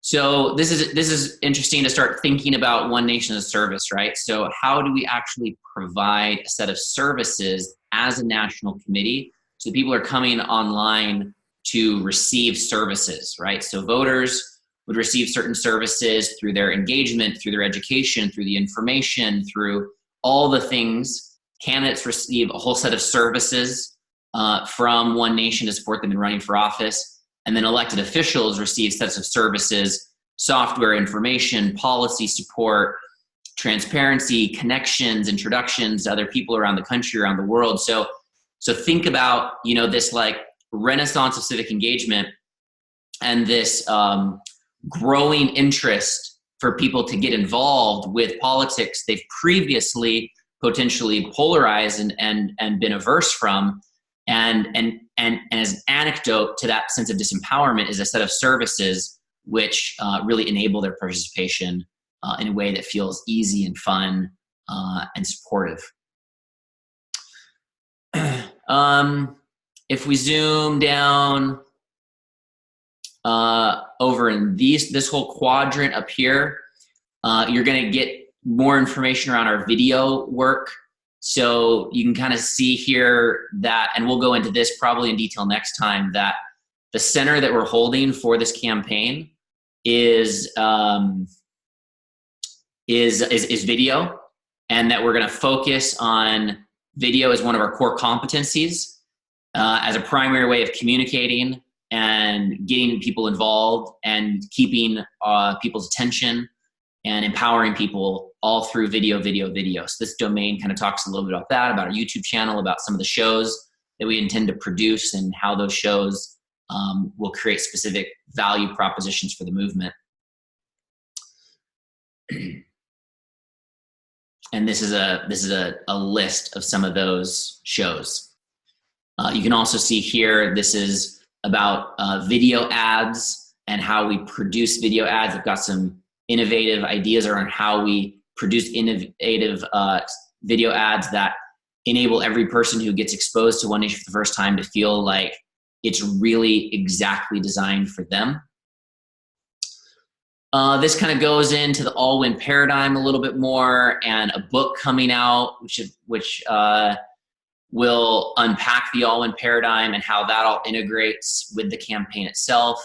So this is interesting to start thinking about One Nation as a service, right? So how do we actually provide a set of services as a national committee so people are coming online to receive services, right? So voters would receive certain services through their engagement, through their education, through the information, through all the things. Candidates receive a whole set of services from One Nation to support them in running for office. And then elected officials receive sets of services, software, information, policy support, transparency, connections, introductions to other people around the country, around the world. So think about, you know, this like renaissance of civic engagement and this growing interest for people to get involved with politics they've previously potentially polarized and been averse from. And as an anecdote to that sense of disempowerment is a set of services which really enable their participation in a way that feels easy and fun and supportive. If we zoom down over in this whole quadrant up here, you're going to get more information around our video work. So you can kind of see here that, and we'll go into this probably in detail next time, that the center that we're holding for this campaign is video, and that we're going to focus on video as one of our core competencies as a primary way of communicating and getting people involved and keeping people's attention and empowering people all through video. So this domain kind of talks a little bit about that, about our YouTube channel, about some of the shows that we intend to produce and how those shows will create specific value propositions for the movement. And this is a list of some of those shows. You can also see here, this is about video ads and how we produce video ads. I've got some innovative ideas around how we produce innovative video ads that enable every person who gets exposed to One Nation for the first time to feel like it's really exactly designed for them. This kind of goes into the all-win paradigm a little bit more, and a book coming out which will unpack the all-win paradigm and how that all integrates with the campaign itself.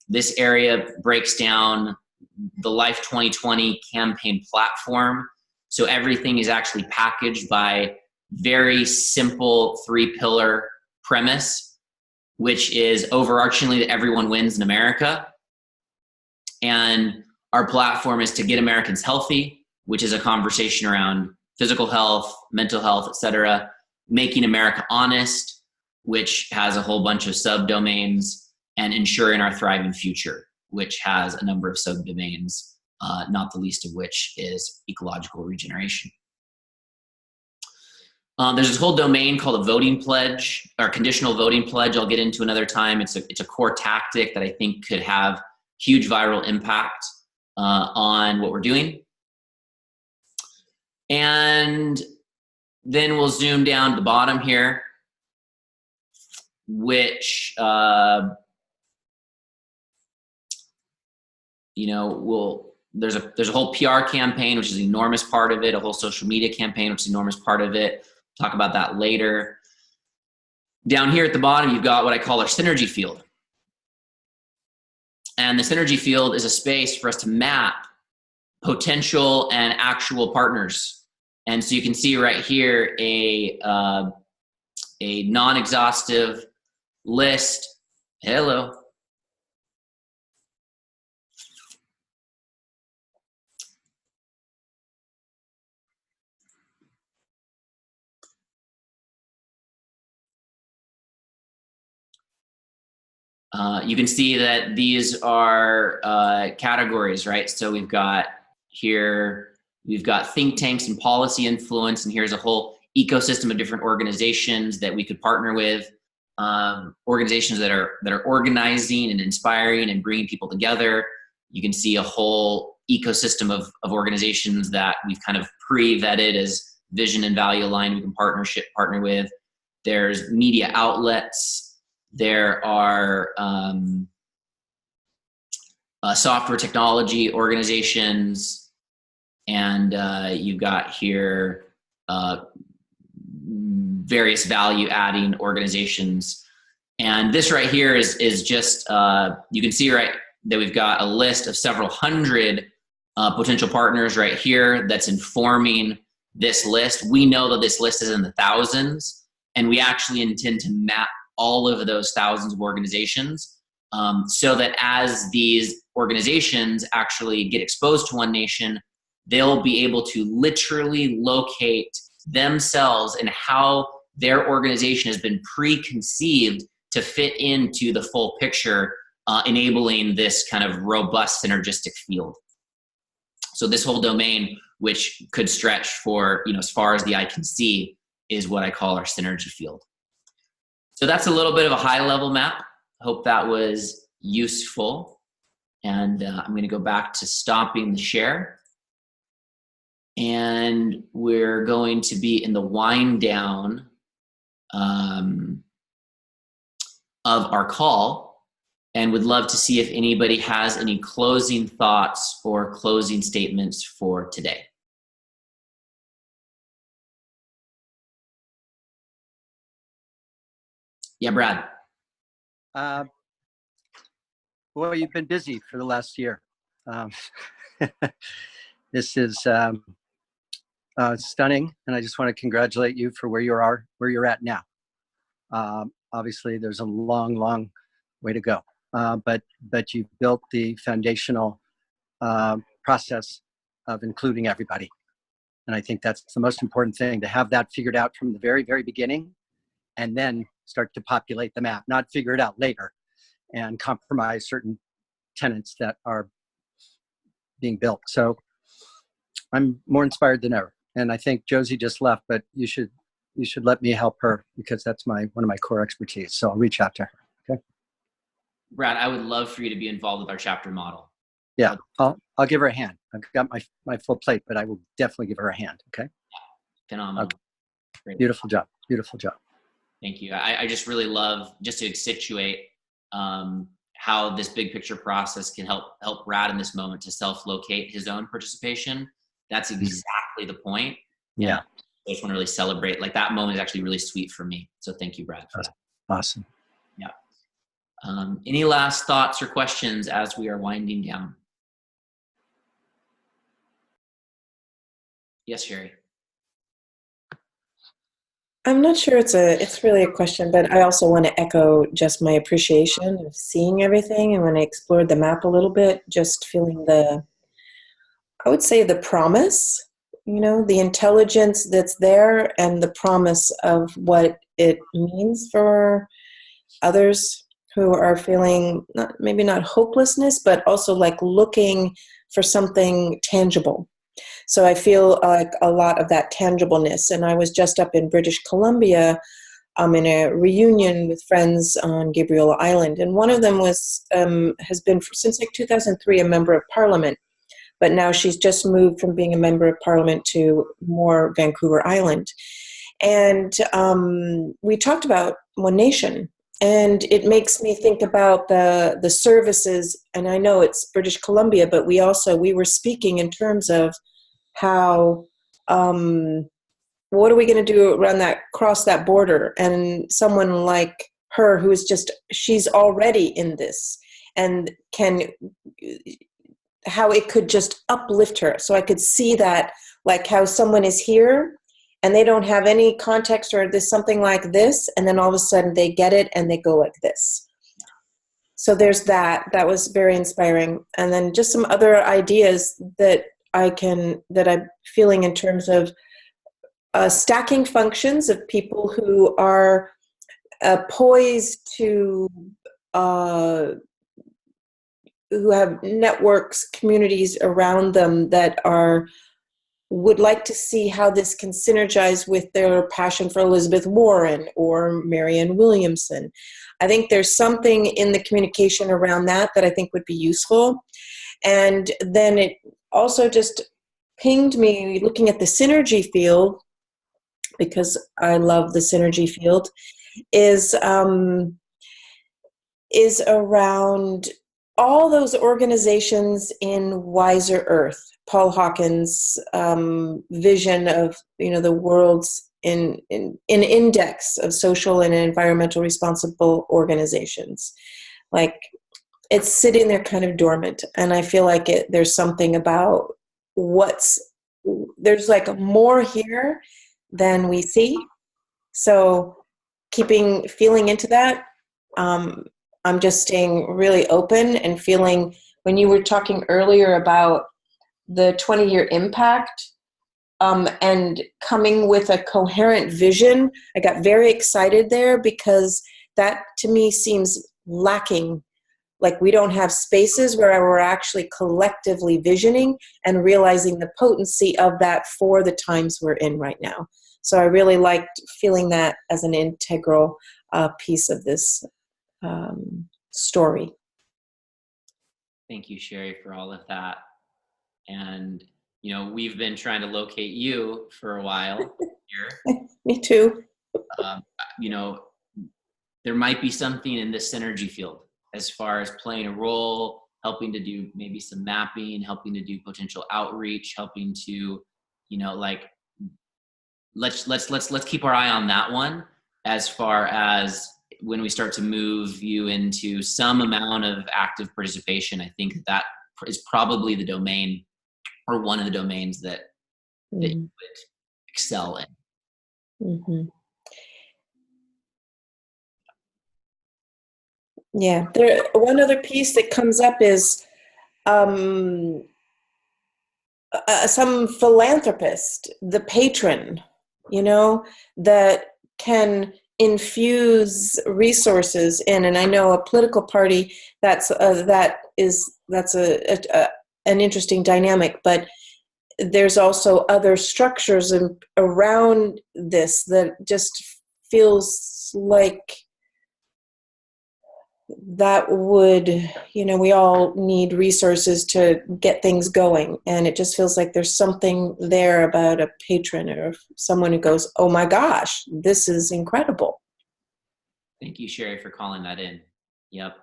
This area breaks down the Life 2020 campaign platform. So everything is actually packaged by very simple 3-pillar premise, which is overarchingly that everyone wins in America. And our platform is to get Americans healthy, which is a conversation around physical health, mental health, etc. Making America honest, which has a whole bunch of subdomains, and ensuring our thriving future, which has a number of subdomains, not the least of which is ecological regeneration. There's this whole domain called a voting pledge, or conditional voting pledge. I'll get into another time. It's a core tactic that I think could have huge viral impact on what we're doing. And then we'll zoom down to the bottom here, which there's a whole PR campaign, which is an enormous part of it, a whole social media campaign, which is an enormous part of it. Talk about that later. Down here at the bottom, you've got what I call our synergy field. And the synergy field is a space for us to map potential and actual partners. And so you can see right here a non-exhaustive list. Hello. You can see that these are categories, right? So we've got think tanks and policy influence, and here's a whole ecosystem of different organizations that we could partner with, organizations that are organizing and inspiring and bringing people together. You can see a whole ecosystem of organizations that we've kind of pre-vetted as vision and value aligned we can partner with. There's media outlets. There are software technology organizations, and you've got here various value-adding organizations. And this right here is just, you can see right that we've got a list of several hundred potential partners right here that's informing this list. We know that this list is in the thousands, and we actually intend to map all of those thousands of organizations so that as these organizations actually get exposed to OneNation, they'll be able to literally locate themselves and how their organization has been preconceived to fit into the full picture, enabling this kind of robust synergistic field. So this whole domain, which could stretch for, as far as the eye can see, is what I call our synergy field. So that's a little bit of a high level map. Hope that was useful. And I'm going to go back to stopping the share. And we're going to be in the wind down of our call, and would love to see if anybody has any closing thoughts or closing statements for today. Yeah, Brad. Well, you've been busy for the last year. This is stunning, and I just want to congratulate you for where you're at now. Obviously, there's a long, long way to go, but you've built the foundational process of including everybody, and I think that's the most important thing, to have that figured out from the very, very beginning, and then start to populate the map, not figure it out later and compromise certain tenants that are being built. So I'm more inspired than ever. And I think Josie just left, but you should let me help her, because that's one of my core expertise. So I'll reach out to her. Okay. Brad, I would love for you to be involved with our chapter model. Yeah, I'll give her a hand. I've got my full plate, but I will definitely give her a hand. Okay. Phenomenal. Okay. Great. Beautiful job. Beautiful job. Thank you. I just really love, just to situate how this big picture process can help Brad in this moment to self-locate his own participation. That's exactly the point. Yeah. I just want to really celebrate. Like, that moment is actually really sweet for me. So thank you, Brad, for that. Awesome. Yeah. Any last thoughts or questions as we are winding down? Yes, Sherry. I'm not sure it's really a question, but I also want to echo just my appreciation of seeing everything. And when I explored the map a little bit, just feeling I would say the promise, the intelligence that's there, and the promise of what it means for others who are feeling maybe not hopelessness, but also like looking for something tangible. So I feel like a lot of that tangibleness. And I was just up in British Columbia in a reunion with friends on Gabriola Island. And one of them has been since like 2003 a member of parliament. But now she's just moved from being a member of parliament to more Vancouver Island. And we talked about OneNation. And it makes me think about the services. And I know it's British Columbia, but we were speaking in terms of how, what are we going to do cross that border? And someone like her she's already in this, and how it could just uplift her. So I could see that, like how someone is here and they don't have any context, or there's something like this, and then all of a sudden they get it and they go like this. So there's that was very inspiring. And then just some other ideas that I'm feeling in terms of stacking functions of people who are poised to who have networks, communities around them that would like to see how this can synergize with their passion for Elizabeth Warren or Marianne Williamson. I think there's something in the communication around that I think would be useful. And then it also just pinged me looking at the synergy field, because I love the synergy field, is around all those organizations in Wiser Earth, Paul Hawkins' vision of, the world's in index of social and environmental responsible organizations. Like, it's sitting there kind of dormant, and I feel like there's something about there's like more here than we see. So feeling into that, I'm just staying really open and feeling, when you were talking earlier about the 20-year impact, and coming with a coherent vision, I got very excited there, because that to me seems lacking. Like, we don't have spaces where we're actually collectively visioning and realizing the potency of that for the times we're in right now. So I really liked feeling that as an integral piece of this story. Thank you, Sherry, for all of that. And, we've been trying to locate you for a while here. Me too. There might be something in this synergy field as far as playing a role, helping to do maybe some mapping, helping to do potential outreach, helping to, let's keep our eye on that one, as far as when we start to move you into some amount of active participation. I think that is probably the domain, or one of the domains that you would excel in. Mm-hmm. Yeah. One other piece that comes up is some philanthropist, the patron, that can infuse resources in. And I know a political party that's an interesting dynamic, but there's also other structures around this that just feels like that would, we all need resources to get things going. And it just feels like there's something there about a patron or someone who goes, oh my gosh, this is incredible. Thank you, Sherry, for calling that in. Yep.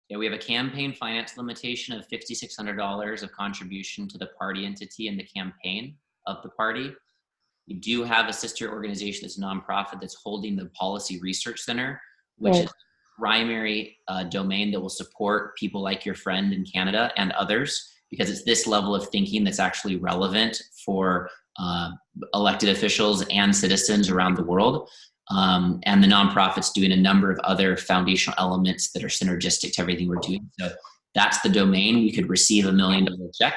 Yeah, we have a campaign finance limitation of $5,600 of contribution to the party entity and the campaign of the party. We do have a sister organization that's a nonprofit that's holding the Policy Research Center, which is primary domain that will support people like your friend in Canada and others, because it's this level of thinking that's actually relevant for elected officials and citizens around the world. And the nonprofit's doing a number of other foundational elements that are synergistic to everything we're doing. So that's the domain. We could receive $1 million check.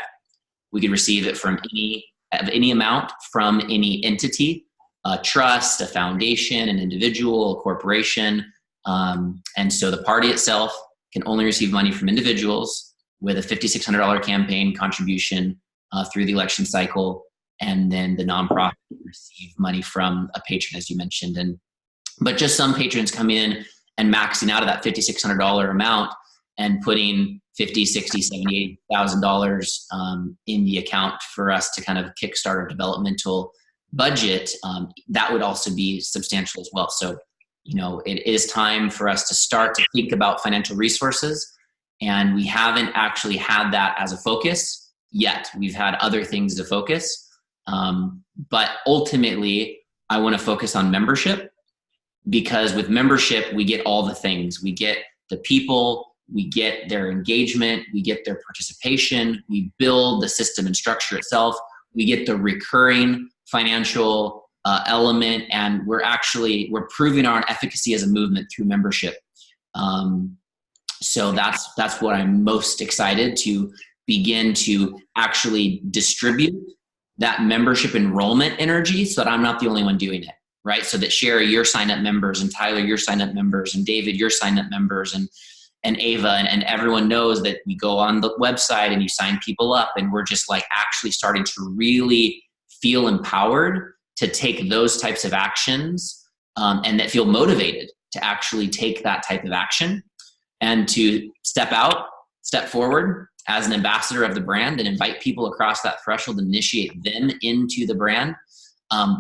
We could receive it from any amount from any entity, a trust, a foundation, an individual, a corporation. And so the party itself can only receive money from individuals with a $5,600 campaign contribution through the election cycle. And then the nonprofit can receive money from a patron, as you mentioned. But just some patrons come in and maxing out of that $5,600 amount and putting $50,000, $60,000, $70,000, $80,000 in the account for us to kind of kickstart our developmental budget. That would also be substantial as well. So, it is time for us to start to think about financial resources, and we haven't actually had that as a focus yet. We've had other things to focus. But ultimately, I want to focus on membership, because with membership, we get all the things. We get the people, we get their engagement, we get their participation, we build the system and structure itself, we get the recurring financial element, and we're proving our efficacy as a movement through membership. So that's what I'm most excited to begin to actually distribute, that membership enrollment energy, so that I'm not the only one doing it, right? So that Sherry, your sign up members, and Tyler, your sign up members, and David, your sign up members, and Ava, and everyone knows that we go on the website and you sign people up, and we're just like actually starting to really feel empowered to take those types of actions, and that feel motivated to actually take that type of action and to step forward as an ambassador of the brand and invite people across that threshold, initiate them into the brand.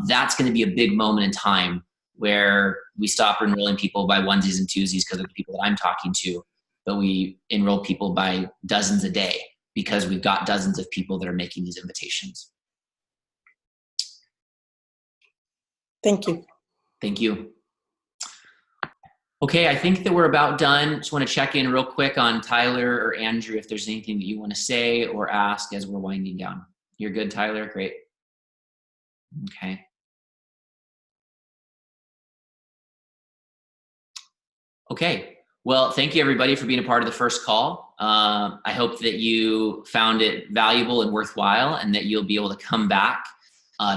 That's going to be a big moment in time where we stop enrolling people by onesies and twosies because of the people that I'm talking to. but we enroll people by dozens a day because we've got dozens of people that are making these invitations. Thank you. Thank you. Okay, I think that we're about done. Just want to check in real quick on Tyler or Andrew if there's anything that you want to say or ask as we're winding down. You're good, Tyler? Great. Okay. Okay. Well, thank you everybody for being a part of the first call. I hope that you found it valuable and worthwhile and that you'll be able to come back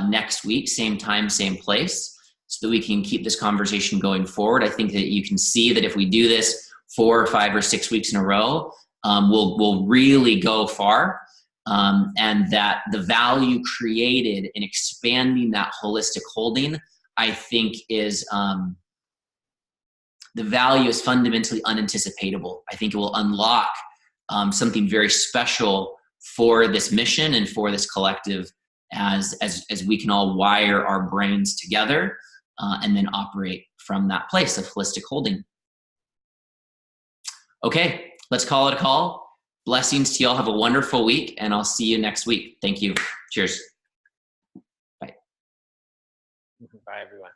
next week, same time, same place, so that we can keep this conversation going forward. I think that you can see that if we do this 4 or 5 or 6 weeks in a row, we'll really go far, and that the value created in expanding that holistic holding, I think is the value is fundamentally unanticipatable. I think it will unlock something very special for this mission and for this collective as we can all wire our brains together and then operate from that place of holistic holding. Okay, let's call it a call. Blessings to y'all. Have a wonderful week, and I'll see you next week. Thank you. Cheers. Bye. Bye, everyone.